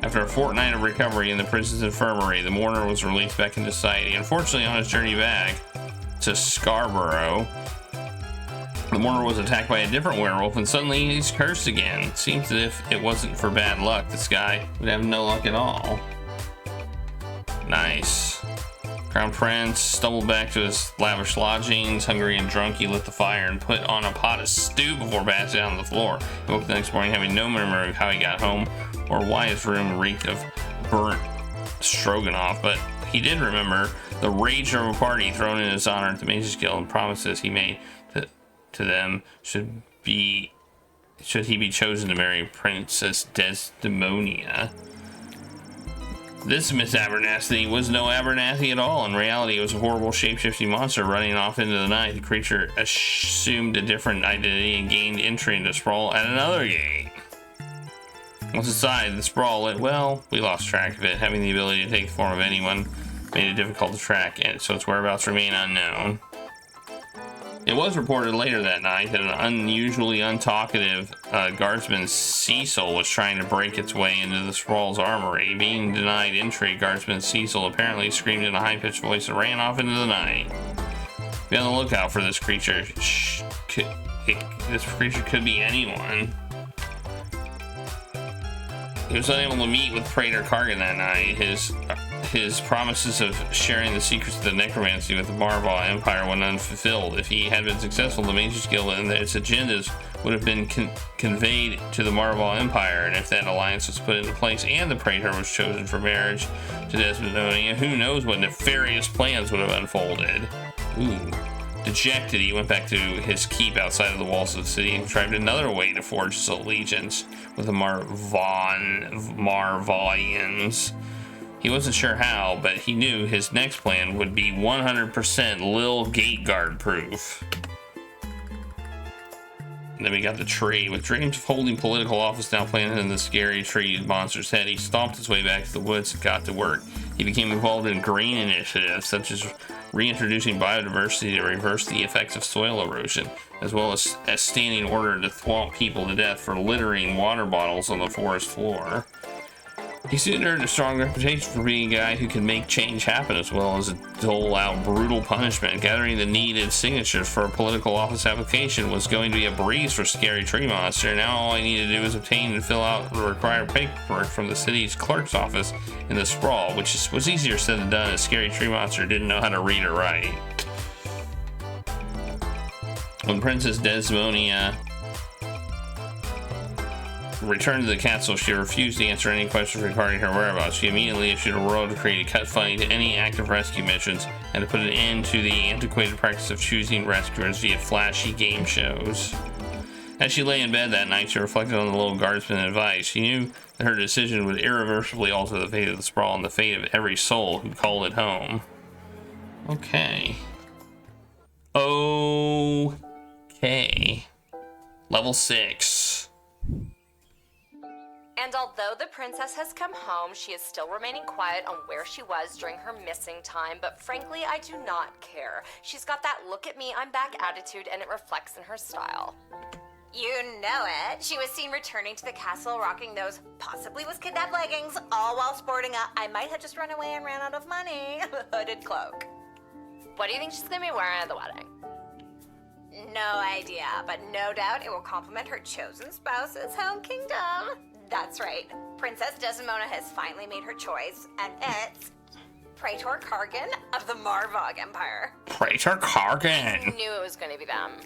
S1: After a fortnight of recovery in the prison's infirmary, the mourner was released back into society. Unfortunately, on his journey back to Scarborough, the mourner was attacked by a different werewolf, and suddenly he's cursed again. Seems as if it wasn't for bad luck, this guy would have no luck at all. Nice. Crown Prince stumbled back to his lavish lodgings. Hungry and drunk, he lit the fire and put on a pot of stew before passing out on the floor. He woke the next morning having no memory of how he got home or why his room reeked of burnt stroganoff, but he did remember the rage of a party thrown in his honor at the Mages Guild and promises he made to them should he be chosen to marry Princess Desdemonia. This Miss Abernathy was no Abernathy at all. In reality, it was a horrible shape-shifting monster running off into the night. The creature assumed a different identity and gained entry into Sprawl at another gate. Once inside, the Sprawl we lost track of it. Having the ability to take the form of anyone made it difficult to track, and so its whereabouts remain unknown. It was reported later that night that an unusually untalkative guardsman Cecil was trying to break its way into the Sprawl's armory. Being denied entry, guardsman Cecil apparently screamed in a high-pitched voice and ran off into the night. Be on the lookout for this creature. This creature could be anyone. He was unable to meet with Praetor Kargan that night. His promises of sharing the secrets of the necromancy with the Marval Empire went unfulfilled. If he had been successful, the Mages Guild and its agendas would have been conveyed to the Marval Empire, and if that alliance was put into place and the Praetor was chosen for marriage to Desdemonia, who knows what nefarious plans would have unfolded. Ooh. Dejected, he went back to his keep outside of the walls of the city and tried another way to forge his allegiance with the Marvalians. He wasn't sure how, but he knew his next plan would be 100% Lil Gateguard proof. And then we got the tree. With dreams of holding political office now planted in the scary tree monster's head, he stomped his way back to the woods and got to work. He became involved in green initiatives, such as reintroducing biodiversity to reverse the effects of soil erosion, as well as standing order to thwomp people to death for littering water bottles on the forest floor. He soon earned a strong reputation for being a guy who can make change happen, as well as dole out brutal punishment. Gathering the needed signatures for a political office application was going to be a breeze for Scary Tree Monster. Now all I needed to do was obtain and fill out the required paperwork from the city's clerk's office in the Sprawl, which was easier said than done, as Scary Tree Monster didn't know how to read or write. When Princess Desdemonia returned to the castle, she refused to answer any questions regarding her whereabouts. She immediately issued a roll to create a cut funding to any active rescue missions and to put an end to the antiquated practice of choosing rescuers via flashy game shows. As she lay in bed that night, she reflected on the Lil Guardsman advice. She knew that her decision would irreversibly alter the fate of the Sprawl and the fate of every soul who called it home. Okay. Okay. Level 6.
S14: And although the princess has come home, she is still remaining quiet on where she was during her missing time, but frankly, I do not care. She's got that look at me, I'm back attitude, and it reflects in her style. You know it. She was seen returning to the castle rocking those possibly was kidnapped leggings, all while sporting a I might have just run away and ran out of money hooded cloak. What do you think she's gonna be wearing at the wedding? No idea, but no doubt it will complement her chosen spouse's home kingdom. That's right. Princess Desdemona has finally made her choice, and it's Praetor Kargan of the Marvog Empire.
S1: Praetor Kargan!
S14: I knew it was going to be them.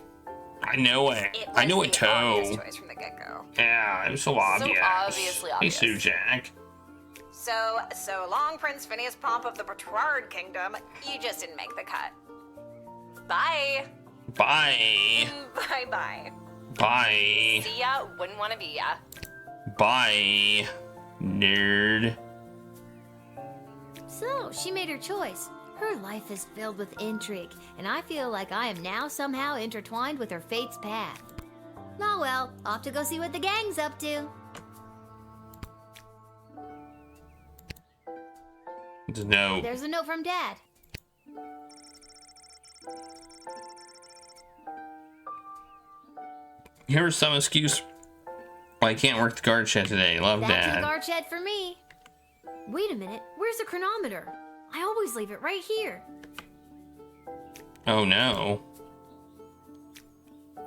S1: I knew it. I knew it too.
S14: Obvious choice from the get-go.
S1: Yeah, it was so obvious.
S14: So obviously obvious.
S1: Hey, Sue Jack.
S14: So long, Prince Phineas Pomp of the Bertrard Kingdom. You just didn't make the cut. Bye.
S1: Bye.
S14: Bye-bye.
S1: Bye.
S14: See ya. Wouldn't want to be ya.
S1: Bye, nerd.
S3: So, she made her choice. Her life is filled with intrigue, and I feel like I am now somehow intertwined with her fate's path. Oh well, off to go see what the gang's up to.
S1: There's a note.
S3: There's a note from Dad.
S1: Here's some excuse why I can't work the guard shed today. Love
S3: Back to
S1: Dad.
S3: the guard shed for me. Wait a minute, where's the chronometer? I always leave it right here.
S1: Oh no.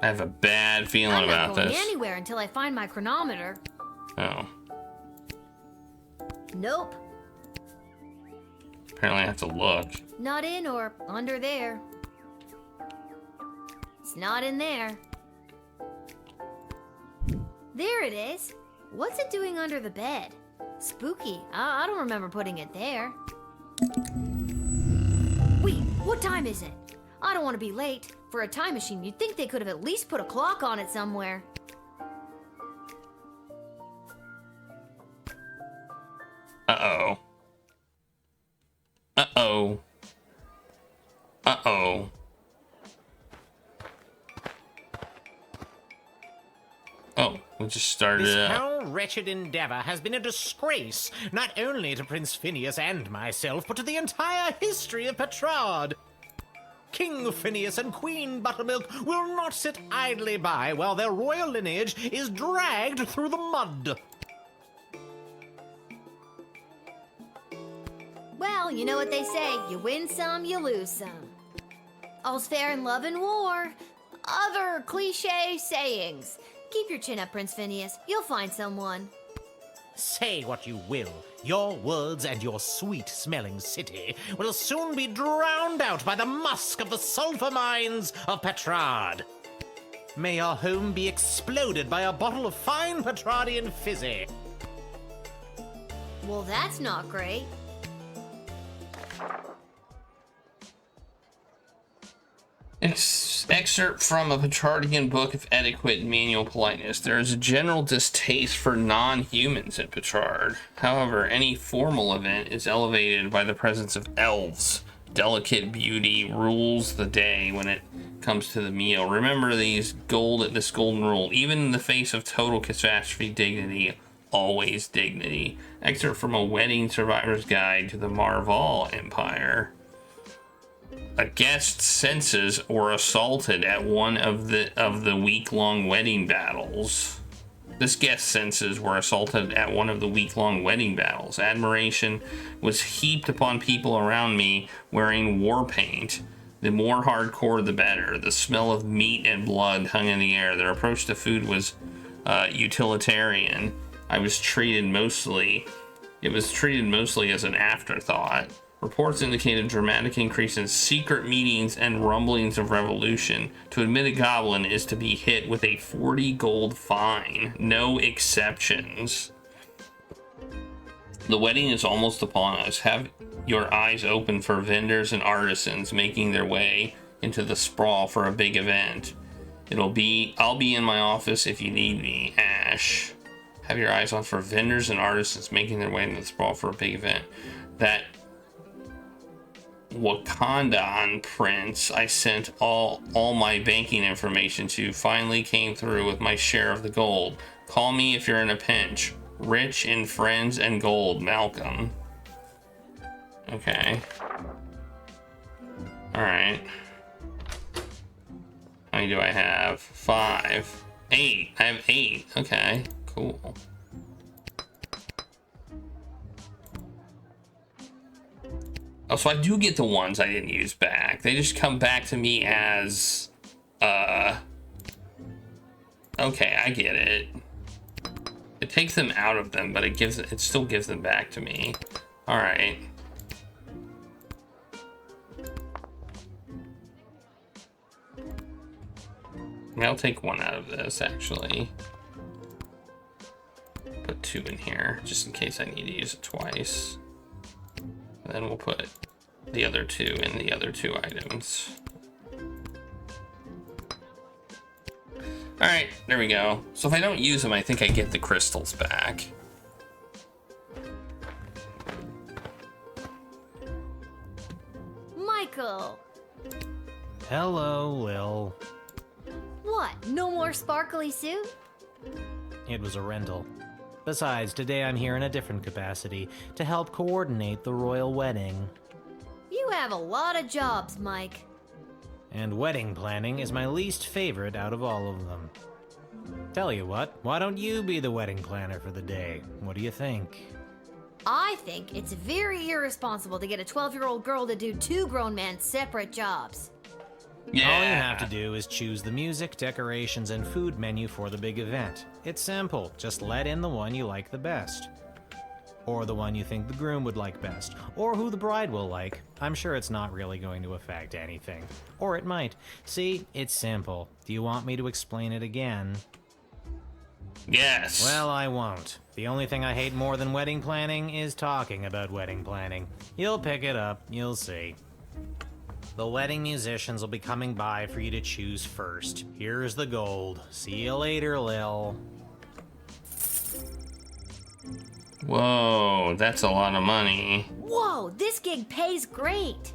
S1: I have a bad feeling
S3: I'm
S1: about
S3: not going
S1: this.
S3: anywhere until I find my chronometer.
S1: Oh.
S3: Nope,
S1: Apparently I have to look.
S3: not in or under there. It's not in there. There it is. What's it doing under the bed? Spooky. I don't remember putting it there. Wait, what time is it? I don't want to be late. For a time machine, you'd think they could have at least put a clock on it somewhere.
S1: Uh-oh. Uh-oh. Uh-oh. Oh, we just started
S15: This
S1: it up.
S15: whole wretched endeavor has been a disgrace, not only to Prince Phineas and myself, but to the entire history of Petrard. King Phineas and Queen Buttermilk will not sit idly by while their royal lineage is dragged through the mud.
S3: Well, you know what they say. You win some, you lose some. All's fair in love and war. Other cliche sayings. Keep your chin up, Prince Phineas. You'll find someone.
S15: Say what you will, your woods and your sweet-smelling city will soon be drowned out by the musk of the sulfur mines of Petrard. May your home be exploded by a bottle of fine Petrardian fizzy.
S3: Well, that's not great.
S1: Excerpt from a Petrardian book of etiquette and manual politeness. There is a general distaste for non-humans in Petrard. However, any formal event is elevated by the presence of elves. Delicate beauty rules the day when it comes to the meal. Remember this golden rule. Even in the face of total catastrophe, dignity, always dignity. Excerpt from a wedding survivor's guide to the Marval Empire. A guest's senses were assaulted at one of the week-long wedding battles. This guest's senses were assaulted at one of the week-long wedding battles. Admiration was heaped upon people around me wearing war paint. The more hardcore, the better. The smell of meat and blood hung in the air. Their approach to food was utilitarian. It was treated mostly as an afterthought. Reports indicate a dramatic increase in secret meetings and rumblings of revolution. To admit a goblin is to be hit with a 40 gold fine. No exceptions. The wedding is almost upon us. Have your eyes open for vendors and artisans making their way into the sprawl for a big event. I'll be in my office if you need me. Ash. Have your eyes on for vendors and artisans making their way into the sprawl for a big event. That Wakandan prince I sent all my banking information to finally came through with my share of the gold. Call me if you're in a pinch. Rich in friends and gold, Malcolm. Okay. Alright. How many do I have? 5. 8. I have 8. Okay, cool. Oh, so I do get the ones I didn't use back. They just come back to me as, okay, I get it. It takes them out of them, but it still gives them back to me. All right. I mean, I'll take 1 out of this, actually. Put 2 in here, just in case I need to use it twice. And then we'll put the other 2 in the other 2 items. Alright, there we go. So if I don't use them, I think I get the crystals back.
S3: Michael!
S15: Hello, Lil.
S3: What, no more sparkly suit?
S15: It was a rental. Besides, today I'm here in a different capacity, to help coordinate the royal wedding.
S3: You You have a lot of jobs, Mike.
S15: And wedding planning is my least favorite out of all of them. Tell you what, why don't you be the wedding planner for the day? What do you think?
S3: I think it's very irresponsible to get a 12-year-old girl to do 2 grown men's separate jobs.
S1: Yeah.
S15: All you have to do is choose the music, decorations, and food menu for the big event. It's simple. Just let in the one you like the best. Or the one you think the groom would like best. Or who the bride will like. I'm sure it's not really going to affect anything. Or it might. See, it's simple. Do you want me to explain it again?
S1: Yes.
S15: Well, I won't. The only thing I hate more than wedding planning is talking about wedding planning. You'll pick it up. You'll see. The wedding musicians will be coming by for you to choose first. Here's the gold. See you later, Lil.
S1: Whoa, that's a lot of money.
S3: Whoa, this gig pays great.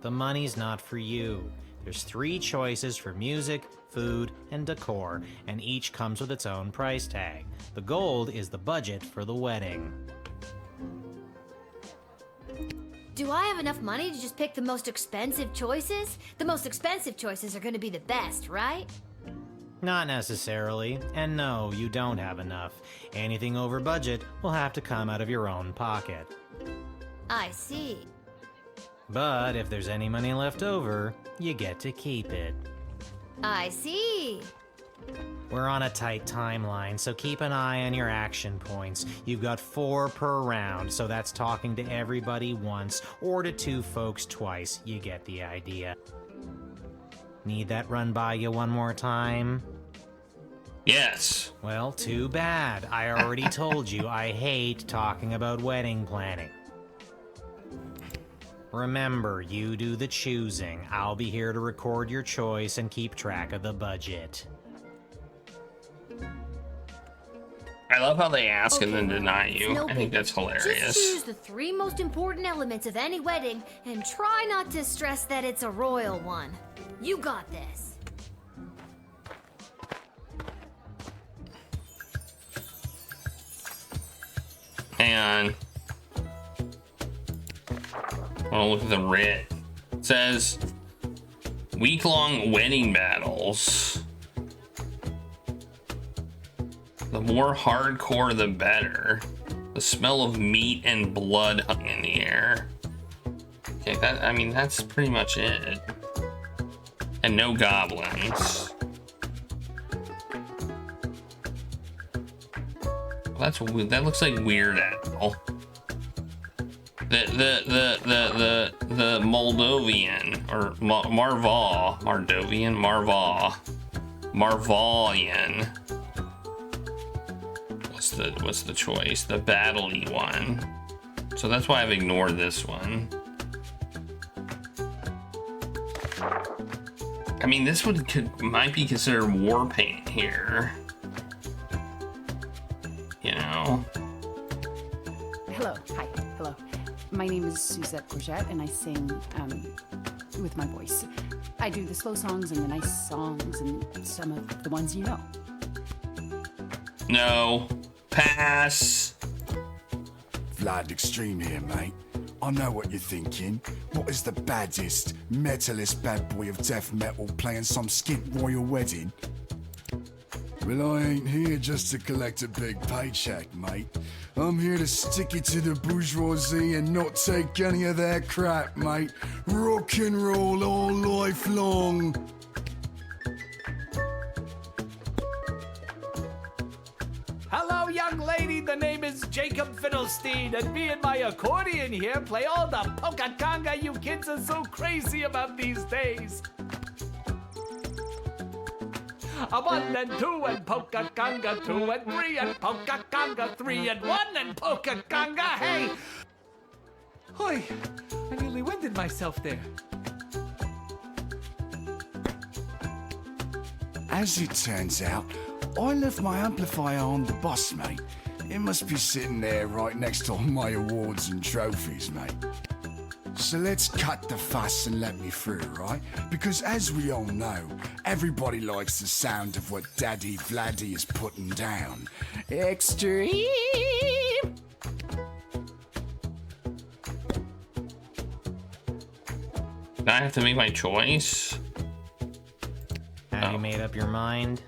S15: The money's not for you. There's 3 choices for music, food, and decor, and each comes with its own price tag. The gold is the budget for the wedding.
S3: Do I have enough money to just pick the most expensive choices? The most expensive choices are going to be the best, right?
S15: Not necessarily. And no, you don't have enough. Anything over budget will have to come out of your own pocket.
S3: I see.
S15: But if there's any money left over, you get to keep it.
S3: I see.
S15: We're on a tight timeline, so keep an eye on your action points. You've got 4 per round, so that's talking to everybody once, or to 2 folks twice. You get the idea. Need that run by you one more time?
S1: Yes.
S15: Well, too bad. I already told you I hate talking about wedding planning. Remember, you do the choosing. I'll be here to record your choice and keep track of the budget.
S1: I love how they ask and then deny you.
S3: No
S1: I think that's
S3: Just
S1: hilarious.
S3: choose the 3 most important elements of any wedding and try not to stress that it's a royal one. You got this.
S1: Hang on. I want to look at the writ. It says week-long wedding battles. The more hardcore, the better. The smell of meat and blood hung in the air. Okay, I mean, that's pretty much it. And no goblins. That looks like Weird Al. The Moldovan or Marvalian. What's the choice? The battle-y one. So that's why I've ignored this one. I mean, this one might be considered war paint here. You know.
S16: Hello, hi, hello. My name is Suzette Courgette, and I sing with my voice. I do the slow songs and the nice songs and some of the ones you know.
S1: No. Pass.
S17: Vlad Extreme here, mate. I know what you're thinking. What is the baddest, metalist bad boy of death metal playing some skint royal wedding? Well, I ain't here just to collect a big paycheck, mate. I'm here to stick it to the bourgeoisie and not take any of their crap, mate. Rock and roll all life long.
S18: Hello, young lady. The name is Jacob Fiddlestein, and me and my accordion here play all the polka conga you kids are so crazy about these days. A 1 and 2 and polka conga 2 and 3 and polka conga 3 and 1 and polka conga. Hey! Hoy, I nearly winded myself there.
S17: As it turns out, I left my amplifier on the bus, mate. It must be sitting there right next to all my awards and trophies, mate. So let's cut the fuss and let me through, right? Because as we all know, everybody likes the sound of what Daddy Vladdy is putting down. Extreme!
S1: Do I have to make my choice?
S15: Have you made up your mind?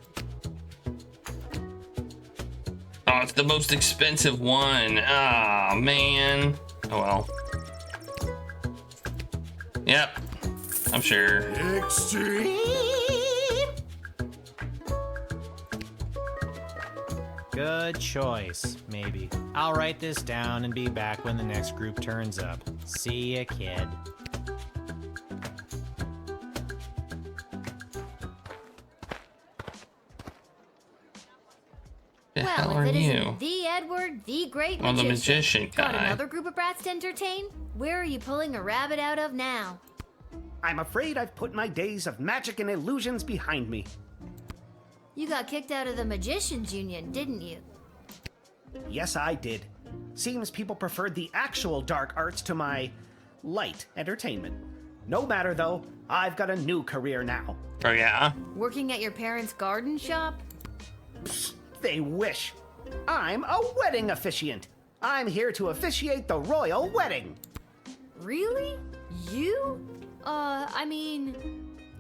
S1: Oh, it's the most expensive one. Ah, man. Oh, well. Yep. I'm sure.
S17: Extreme.
S15: Good choice, maybe. I'll write this down and be back when the next group turns up. See ya, kid.
S3: Well, if it isn't the Edward, the Great
S1: Well, the
S3: Magician.
S1: magician
S3: Got
S1: guy.
S3: another group of brats to entertain? Where are you pulling a rabbit out of now?
S13: I'm afraid I've put my days of magic and illusions behind me.
S3: You got kicked out of the Magicians Union, didn't you?
S13: Yes, I did. Seems people preferred the actual dark arts to my light entertainment. No matter though, I've got a new career now.
S1: Oh, yeah?
S3: Working at your parents' garden shop?
S13: Psst, they wish. I'm a wedding officiant. I'm here to officiate the royal wedding.
S3: Really? You? I mean,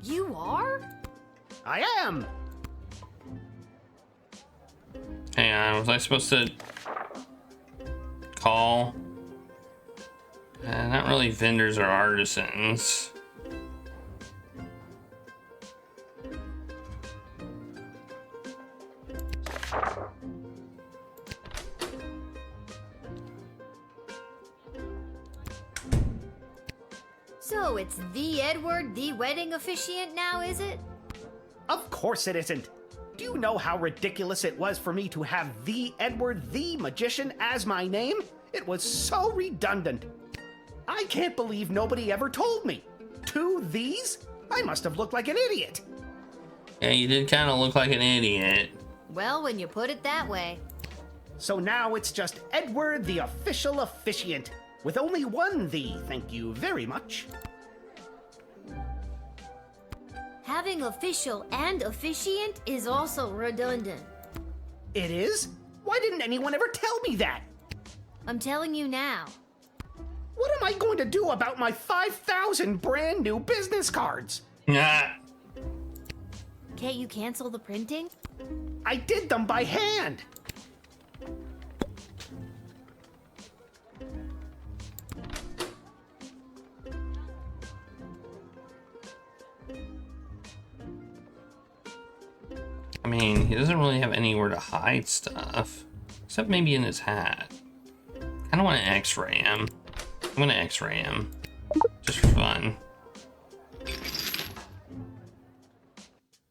S3: you are?
S13: I am.
S1: Hang on, was I supposed to call? Not really vendors or artisans.
S3: So it's the Edward, the wedding officiant now, is it?
S13: Of course it isn't. Do you know how ridiculous it was for me to have the Edward the Magician as my name? It was so redundant. I can't believe nobody ever told me. Two these? I must have looked like an idiot.
S1: Yeah, you did kind of look like an idiot.
S3: Well, when you put it that way.
S13: So now it's just Edward the official officiant. With only one the, thank you very much.
S3: Having official and officiant is also redundant.
S13: It is? Why didn't anyone ever tell me that?
S3: I'm telling you now.
S13: What am I going to do about my 5,000 brand new business cards?
S1: Nah.
S3: Can't you cancel the printing?
S13: I did them by hand.
S1: I mean, he doesn't really have anywhere to hide stuff. Except maybe in his hat. I don't want to x-ray him. I'm gonna x-ray him. Just for fun.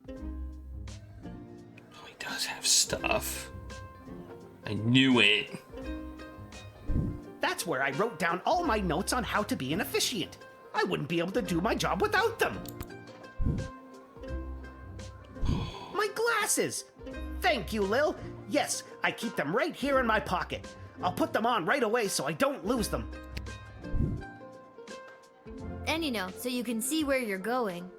S1: Oh, he does have stuff. I knew it.
S13: That's where I wrote down all my notes on how to be an officiant. I wouldn't be able to do my job without them. My glasses! Thank you, Lil. Yes, I keep them right here in my pocket. I'll put them on right away so I don't lose them.
S3: And you know, so you can see where you're going.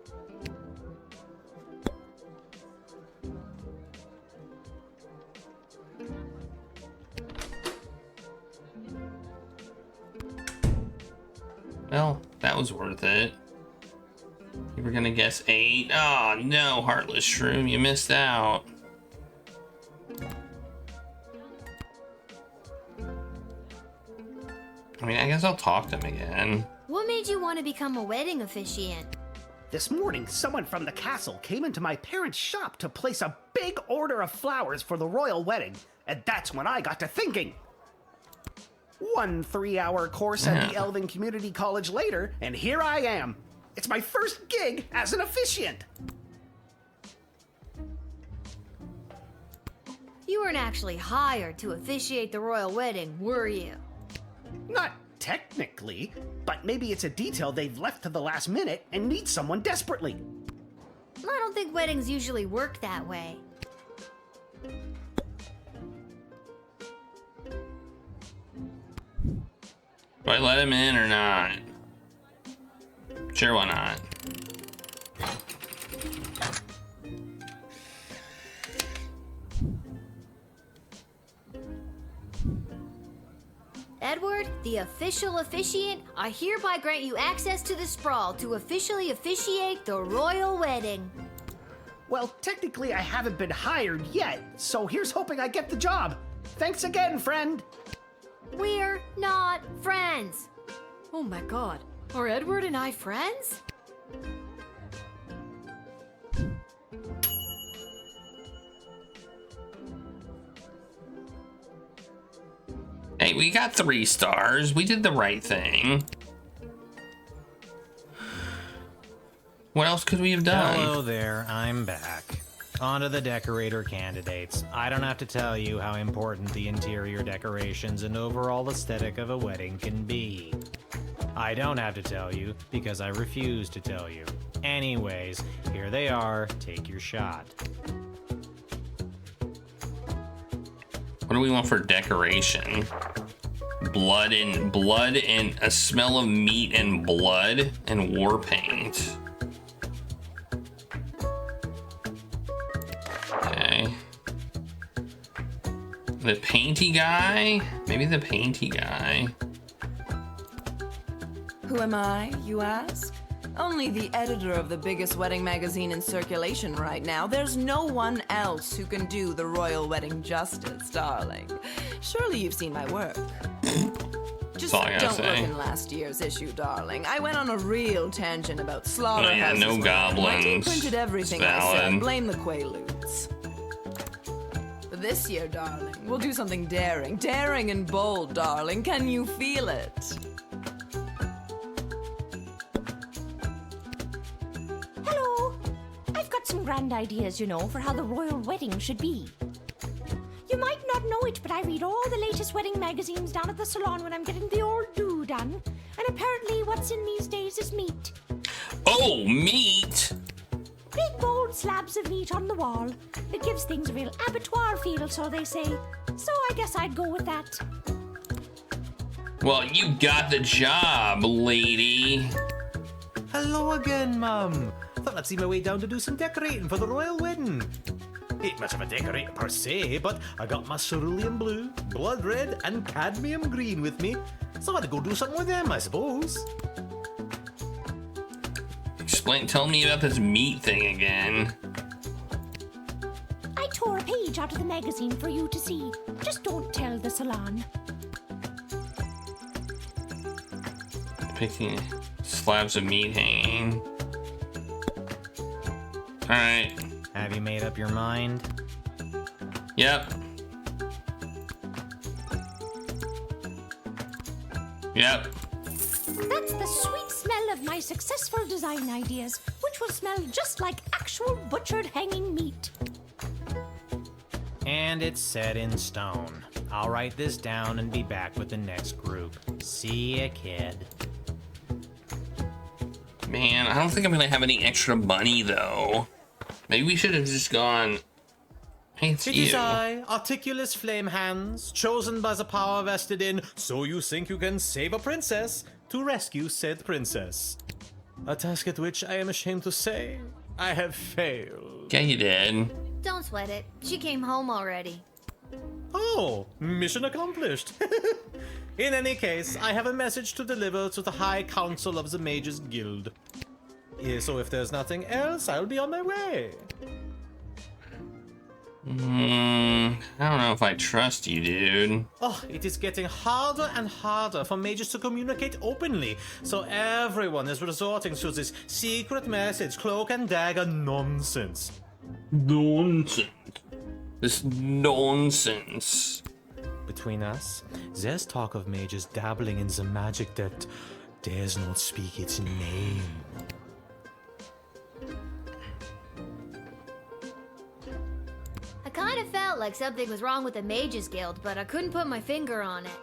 S1: Well, that was worth it. You were gonna guess 8. Oh no, Heartless Shroom, you missed out. I mean, I guess I'll talk to him again.
S3: What made you want to become a wedding officiant?
S13: This morning, someone from the castle came into my parents' shop to place a big order of flowers for the royal wedding, and that's when I got to thinking. 1 3-hour course at the Elven Community College later, and here I am. It's my first gig as an officiant.
S3: You weren't actually hired to officiate the royal wedding, were you?
S13: Not technically, but maybe it's a detail they've left to the last minute and need someone desperately.
S3: I don't think weddings usually work that way.
S1: Do I let him in or not? Sure, why not?
S3: Edward, the official officiant, I hereby grant you access to the sprawl to officially officiate the royal wedding.
S13: Well, technically I haven't been hired yet, so here's hoping I get the job. Thanks again, friend.
S3: We're not friends. Oh my god, are Edward and I friends?
S1: Hey, we got 3 stars. We did the right thing. What else could we have done?
S15: Hello there, I'm back. On to the decorator candidates. I don't have to tell you how important the interior decorations and overall aesthetic of a wedding can be. I don't have to tell you because I refuse to tell you. Anyways, here they are. Take your shot.
S1: What do we want for decoration? Blood and a smell of meat and blood and war paint. Okay. The painty guy? Maybe the painty guy.
S12: Who am I, you ask? Only the editor of the biggest wedding magazine in circulation right now. There's no one else who can do the royal wedding justice, darling. Surely you've seen my work. Just don't look in last year's issue, darling. I went on a real tangent about slaughterhouses.
S1: Oh yeah, no goblins.
S12: My team printed everything I said. Blame the Quaaludes. This year, darling, we'll do something daring. Daring and bold, darling. Can you feel it?
S19: Some grand ideas, you know, for how the royal wedding should be. You might not know it, but I read all the latest wedding magazines down at the salon when I'm getting the old do done. And apparently what's in these days is meat.
S1: Oh, meat!
S19: Big bold slabs of meat on the wall. It gives things a real abattoir feel, so they say. So I guess I'd go with that.
S1: Well, you got the job, lady.
S15: Hello again, Mum. Thought I'd see my way down to do some decorating for the royal wedding. Ain't much of a decorator per se, but I got my cerulean blue, blood red, and cadmium green with me, so I had to go do something with them, I suppose.
S1: Tell me about this meat thing again.
S19: I tore a page out of the magazine for you to see. Just don't tell the salon.
S1: Picking slabs of meat hanging. Alright.
S15: Have you made up your mind?
S1: Yep. Yep.
S19: That's the sweet smell of my successful design ideas, which will smell just like actual butchered hanging meat.
S15: And it's set in stone. I'll write this down and be back with the next group. See ya, kid.
S1: Man, I don't think I'm gonna have any extra money though. Maybe we should have just gone. Hey, it's
S15: It
S1: you.
S15: is I, Articulous Flame Hands, chosen by the power vested in So You Think You Can Save a Princess to rescue said princess. A task at which I am ashamed to say I have failed.
S1: Yeah, you did.
S3: Don't sweat it. She came home already.
S15: Oh, mission accomplished. In any case, I have a message to deliver to the High Council of the Mages Guild. So if there's nothing else, I'll be on my way.
S1: I don't know if I trust you, dude.
S15: Oh, it is getting harder and harder for mages to communicate openly, so everyone is resorting to this secret message, cloak and dagger nonsense.
S1: Nonsense. This nonsense.
S15: Between us, there's talk of mages dabbling in the magic that dares not speak its name.
S3: I kind of felt like something was wrong with the Mages Guild, but I couldn't put my finger on it.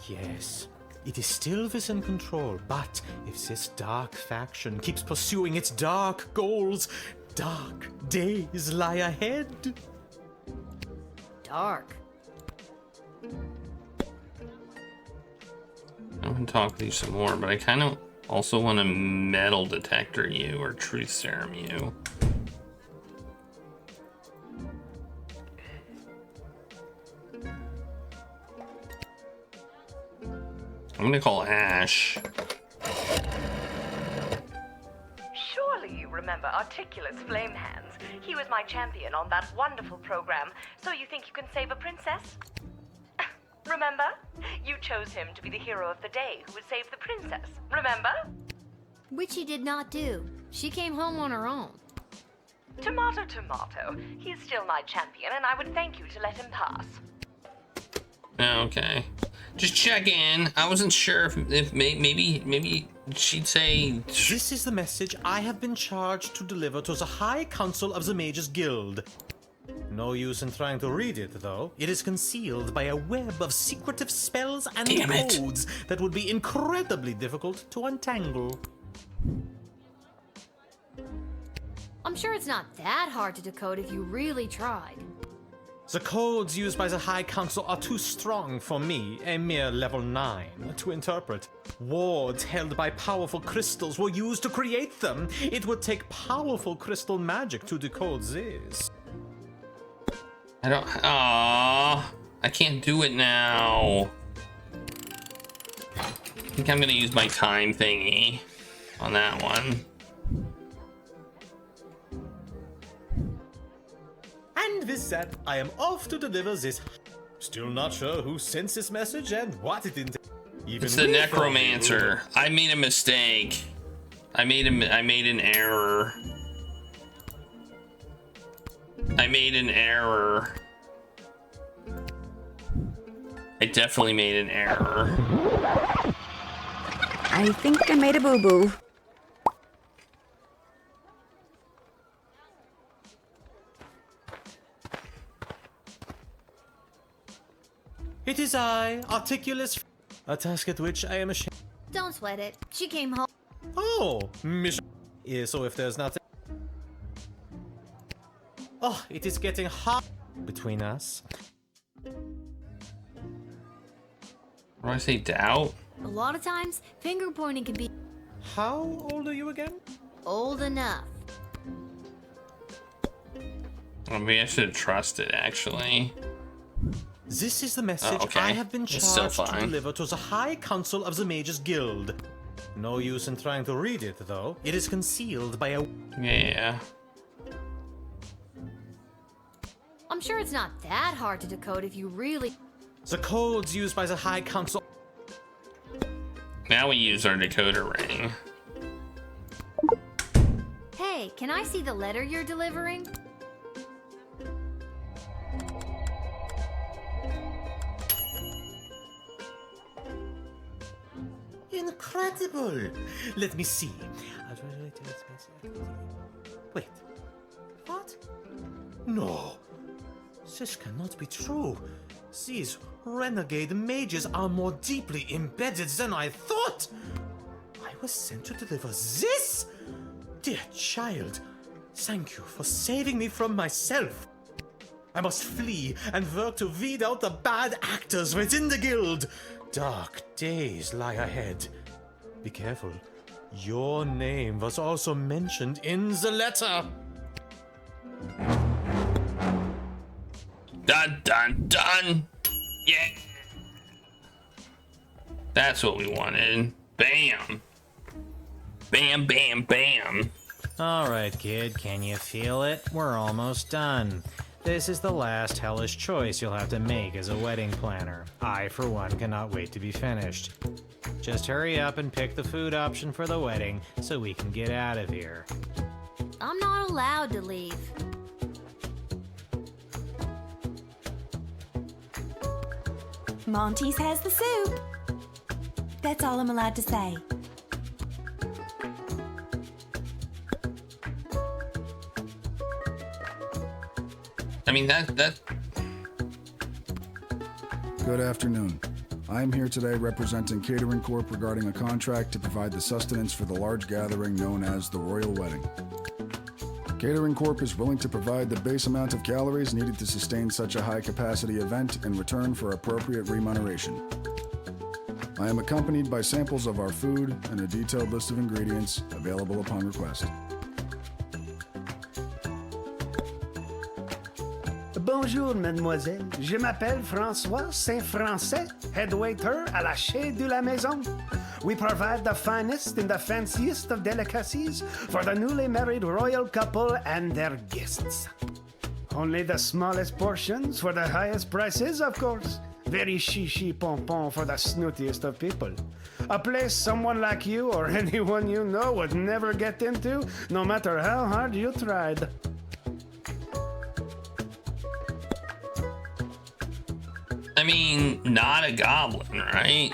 S15: Yes, it is still within control, but if this dark faction keeps pursuing its dark goals, dark days lie ahead.
S3: Dark.
S1: I want to talk with you some more, but I kind of also want to metal detector you or truth serum you. I'm gonna call Ash.
S14: Surely you remember Articulus Flamehands. He was my champion on that wonderful program. So you think you can save a princess? Remember? You chose him to be the hero of the day who would save the princess. Remember?
S3: Which he did not do. She came home on her own.
S14: Tomato, tomato. He's still my champion, and I would thank you to let him pass.
S1: Okay. Just check in. I wasn't sure if maybe she'd say...
S15: This is the message I have been charged to deliver to the High Council of the Mages Guild. No use in trying to read it, though. It is concealed by a web of secretive spells and codes that would be incredibly difficult to untangle.
S3: I'm sure it's not that hard to decode if you really tried.
S15: The codes used by the High Council are too strong for me, a mere level 9, to interpret. Wards held by powerful crystals were used to create them. It would take powerful crystal magic to decode this.
S1: I can't do it now. I think I'm gonna use my time thingy on that one.
S15: And with that, I am off to deliver this. Still not sure who sent this message and what it entails.
S1: It's the necromancer. I made a mistake. I made an error. I definitely made an error.
S20: I think I made a boo-boo.
S15: It is I, Articulus, a task at which I am ashamed.
S3: Don't sweat it. She came home.
S15: Oh, mission. Yeah, so if there's nothing. Oh, it is getting hot between us.
S1: What do I say, doubt?
S3: A lot of times, finger pointing can be...
S15: How old are you again?
S3: Old enough.
S1: Maybe I should have trusted, actually.
S15: This is the message I have been charged to deliver to the High Council of the Mages Guild. No use in trying to read it, though. It is concealed by a...
S1: Yeah.
S3: I'm sure it's not that hard to decode if you really...
S15: The codes used by the High Council...
S1: Now we use our decoder ring.
S3: Hey, can I see the letter you're delivering?
S15: Incredible! Let me see. Wait. What? No. This cannot be true. These renegade mages are more deeply embedded than I thought. I was sent to deliver this? Dear child, thank you for saving me from myself. I must flee and work to weed out the bad actors within the guild. Dark days lie ahead. Be careful. Your name was also mentioned in the letter.
S1: Dun dun dun! Yeah! That's what we wanted. Bam! Bam, bam, bam!
S21: Alright, kid, can you feel it? We're almost done. This is the last hellish choice you'll have to make as a wedding planner. I, for one, cannot wait to be finished. Just hurry up and pick the food option for the wedding so we can get out of here.
S3: I'm not allowed to leave.
S19: Monty's has the soup. That's all I'm allowed to say.
S1: I mean, that...
S17: Good afternoon. I am here today representing Catering Corp regarding a contract to provide the sustenance for the large gathering known as the Royal Wedding. Catering Corp is willing to provide the base amount of calories needed to sustain such a high-capacity event in return for appropriate remuneration. I am accompanied by samples of our food and a detailed list of ingredients available upon request.
S13: Bonjour, mademoiselle. Je m'appelle François Saint-Français, head waiter à la Chez de la Maison. We provide the finest and the fanciest of delicacies for the newly married royal couple and their guests. Only the smallest portions for the highest prices, of course. Very chichi pompon for the snootiest of people. A place someone like you or anyone you know would never get into, no matter how hard you tried.
S1: I mean, not a goblin, right?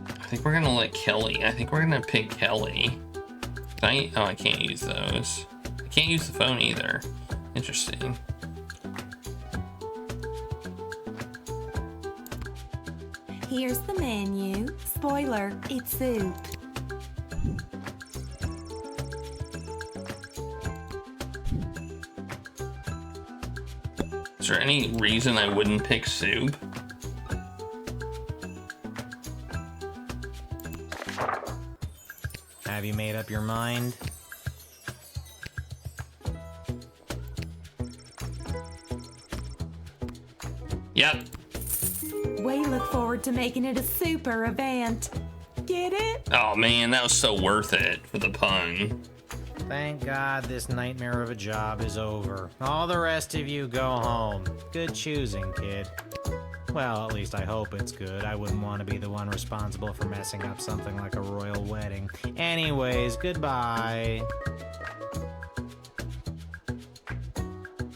S1: I think we're gonna let Kelly. I think we're gonna pick Kelly. I can't use those. I can't use the phone either. Interesting.
S5: Here's the menu. Spoiler, it's soup.
S1: Is there any reason I wouldn't pick soup?
S21: Have you made up your mind?
S1: Yep.
S5: We look forward to making it a super event. Get it?
S1: Oh man, that was so worth it for the pun.
S21: Thank God this nightmare of a job is over. All the rest of you go home. Good choosing, kid. Well, at least I hope it's good. I wouldn't want to be the one responsible for messing up something like a royal wedding. Anyways, goodbye.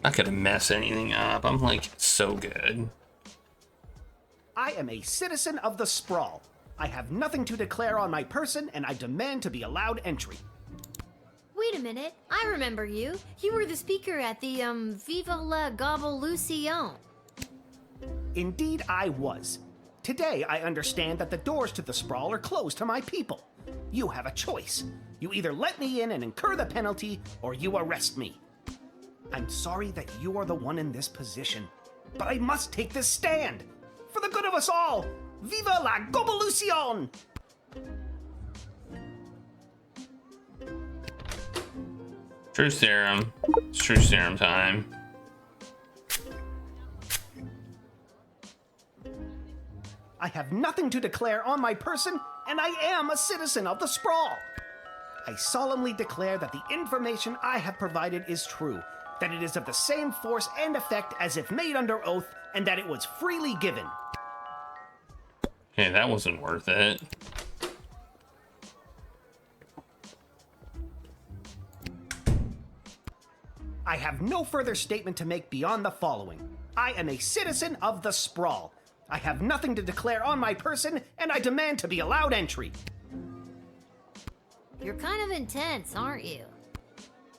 S1: Not gonna mess anything up. I'm like so good.
S13: I am a citizen of the Sprawl. I have nothing to declare on my person, and I demand to be allowed entry.
S3: Wait a minute, I remember you. You were the speaker at the, Viva la Gobblelucion.
S13: Indeed, I was. Today, I understand that the doors to the Sprawl are closed to my people. You have a choice. You either let me in and incur the penalty, or you arrest me. I'm sorry that you are the one in this position, but I must take this stand. For the good of us all, Viva la Gobblelucion!
S1: Truth serum. It's truth serum time.
S13: I have nothing to declare on my person, and I am a citizen of the Sprawl. I solemnly declare that the information I have provided is true, that it is of the same force and effect as if made under oath, and that it was freely given.
S1: Okay, that wasn't worth it.
S13: I have no further statement to make beyond the following. I am a citizen of the Sprawl. I have nothing to declare on my person, and I demand to be allowed entry.
S3: You're kind of intense, aren't you?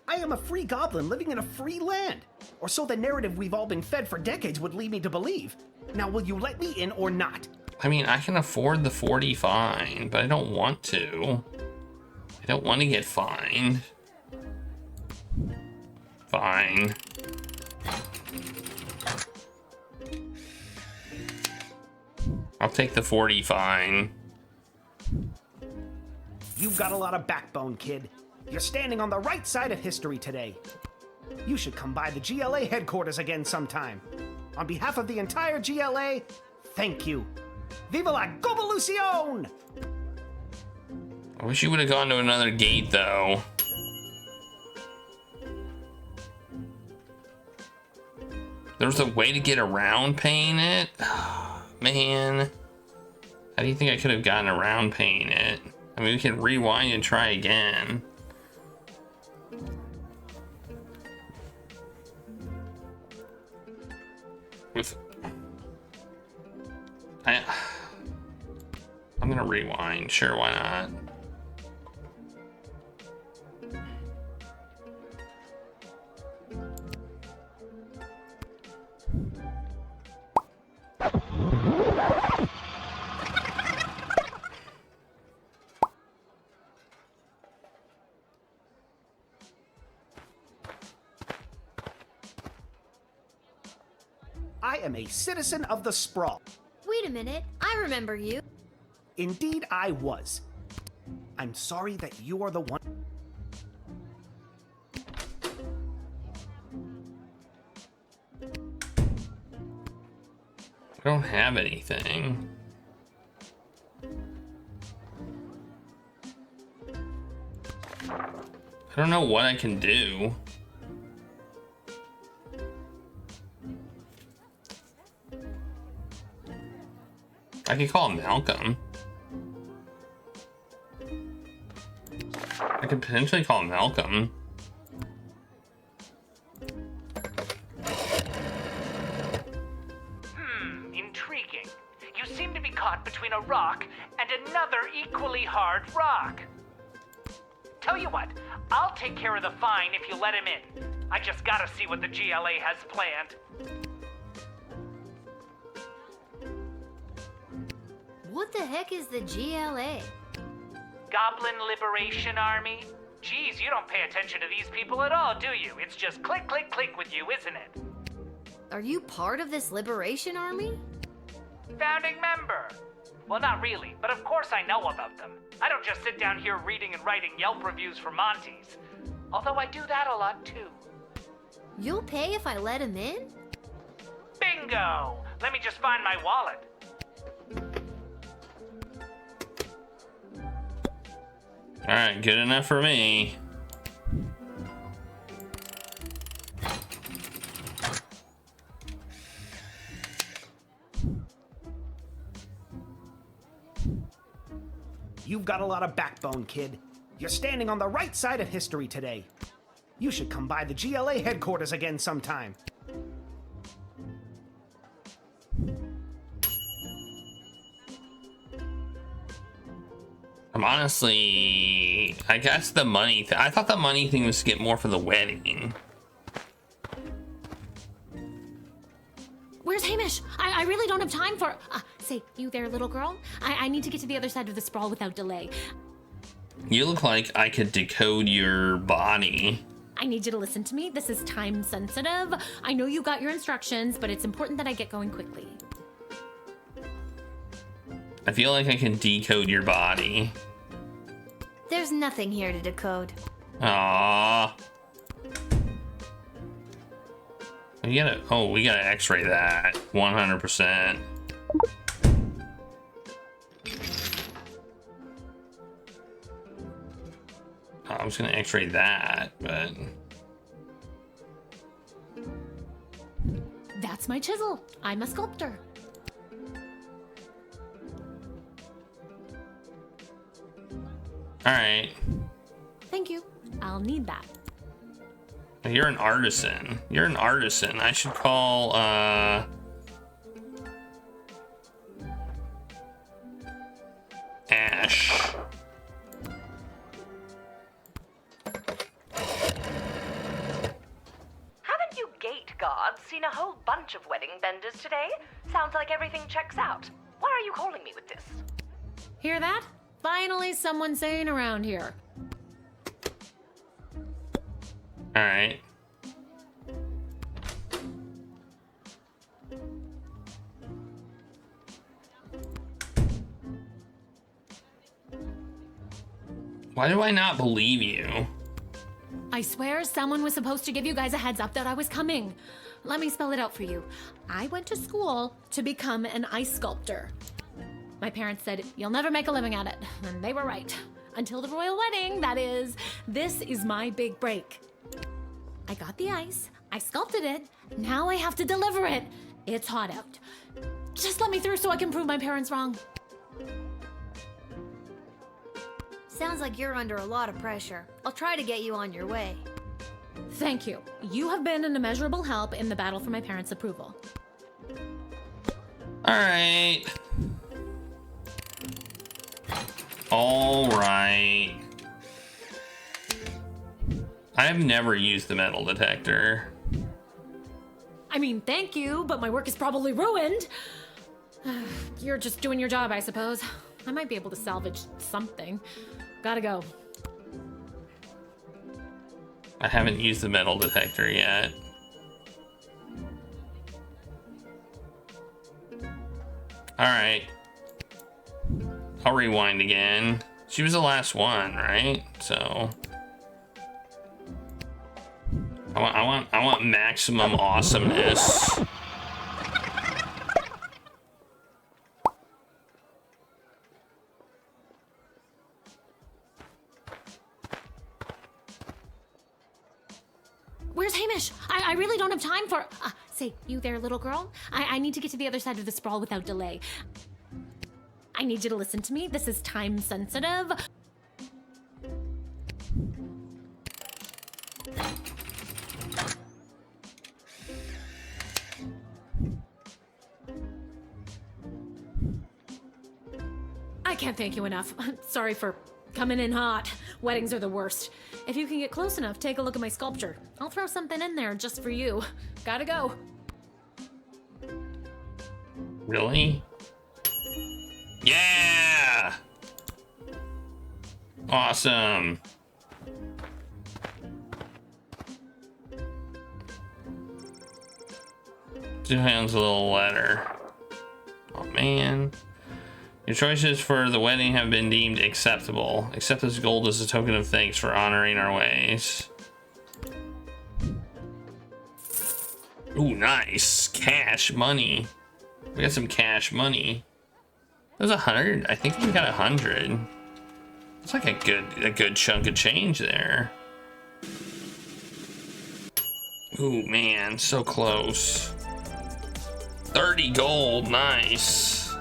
S13: I am a free goblin living in a free land. Or so the narrative we've all been fed for decades would lead me to believe. Now, will you let me in or not?
S1: I mean, I can afford the 40 fine, but I don't want to. I don't want to get fined. Fine. I'll take the 40 fine.
S13: You've got a lot of backbone, kid. You're standing on the right side of history today. You should come by the GLA headquarters again sometime. On behalf of the entire GLA, thank you. Viva la Gobblelucion!
S1: I wish you would have gone to another gate, though. There's a way to get around paying it? Man. How do you think I could have gotten around paying it? I mean, we can rewind and try again. I'm gonna rewind. Sure, why not?
S13: I am a citizen of the Sprawl.
S3: Wait a minute, I remember you.
S13: Indeed, I was. I'm sorry that you are the one.
S1: I don't have anything. I don't know what I can do. I could call Malcolm. I could potentially call Malcolm.
S6: Intriguing. You seem to be caught between a rock and another equally hard rock. Tell you what, I'll take care of the fine if you let him in. I just gotta see what the GLA has planned.
S3: What the heck is the GLA?
S6: Goblin Liberation Army? Geez, you don't pay attention to these people at all, do you? It's just click, click, click with you, isn't it?
S3: Are you part of this liberation army?
S6: Founding member. Well, not really, but of course I know about them. I don't just sit down here reading and writing Yelp reviews for Monty's. Although I do that a lot too.
S3: You'll pay if I let him in?
S6: Bingo! Let me just find my wallet.
S1: Alright, good enough for me.
S13: You've got a lot of backbone, kid. You're standing on the right side of history today. You should come by the GLA headquarters again sometime.
S1: I'm honestly, I guess the money I thought the money thing was to get more for the wedding.
S19: Where's Hamish? I really don't have time for... say, you there, little girl? I need to get to the other side of the sprawl without delay.
S1: You look like I could decode your body.
S19: I need you to listen to me. This is time sensitive. I know you got your instructions, but it's important that I get going quickly.
S1: I feel like I can decode your body.
S3: There's nothing here to decode.
S1: Aww. We gotta x-ray that 100%. I was gonna x-ray that, but
S19: That's my chisel. I'm a sculptor.
S1: all right.
S19: Thank you. I'll need that.
S1: You're an artisan. You're an artisan. I should call Ash.
S14: Haven't you gate guards seen a whole bunch of wedding vendors today? Sounds like everything checks out. Why are you calling me with this?
S19: Hear that? Finally someone sane around here.
S1: All right. Why do I not believe you?
S19: I swear someone was supposed to give you guys a heads up that I was coming. Let me spell it out for you. I went to school to become an ice sculptor. My parents said, you'll never make a living at it. And they were right. Until the royal wedding, that is. This is my big break. I got the ice. I sculpted it. Now I have to deliver it. It's hot out. Just let me through so I can prove my parents wrong.
S3: Sounds like you're under a lot of pressure. I'll try to get you on your way.
S19: Thank you. You have been an immeasurable help in the battle for my parents' approval.
S1: All right. All right. I have never used the metal detector.
S19: I mean, thank you, but my work is probably ruined. You're just doing your job, I suppose. I might be able to salvage something. Gotta go.
S1: I haven't used the metal detector yet. Alright. I'll rewind again. She was the last one, right? So I want maximum awesomeness.
S2: Where's Hamish? I really don't have time for... say, you there, little girl? I need to get to the other side of the sprawl without delay. I need you to listen to me. This is time sensitive. I can't thank you enough. Sorry for coming in hot. Weddings are the worst. If you can get close enough, take a look at my sculpture. I'll throw something in there just for you. Gotta go.
S1: Really? Yeah! Awesome. Johan's little letter. Oh man. Your choices for the wedding have been deemed acceptable. Accept this gold as a token of thanks for honoring our ways. Ooh, nice. Cash money. We got some cash money. It was 100. I think we got 100. It's like a good chunk of change there. Ooh, man, so close. 30 gold, nice.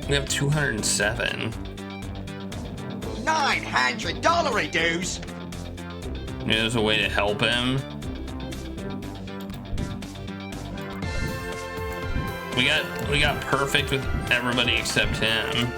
S1: We have 207.
S22: $900 dues.
S1: Maybe there's a way to help him. We got perfect with everybody except him.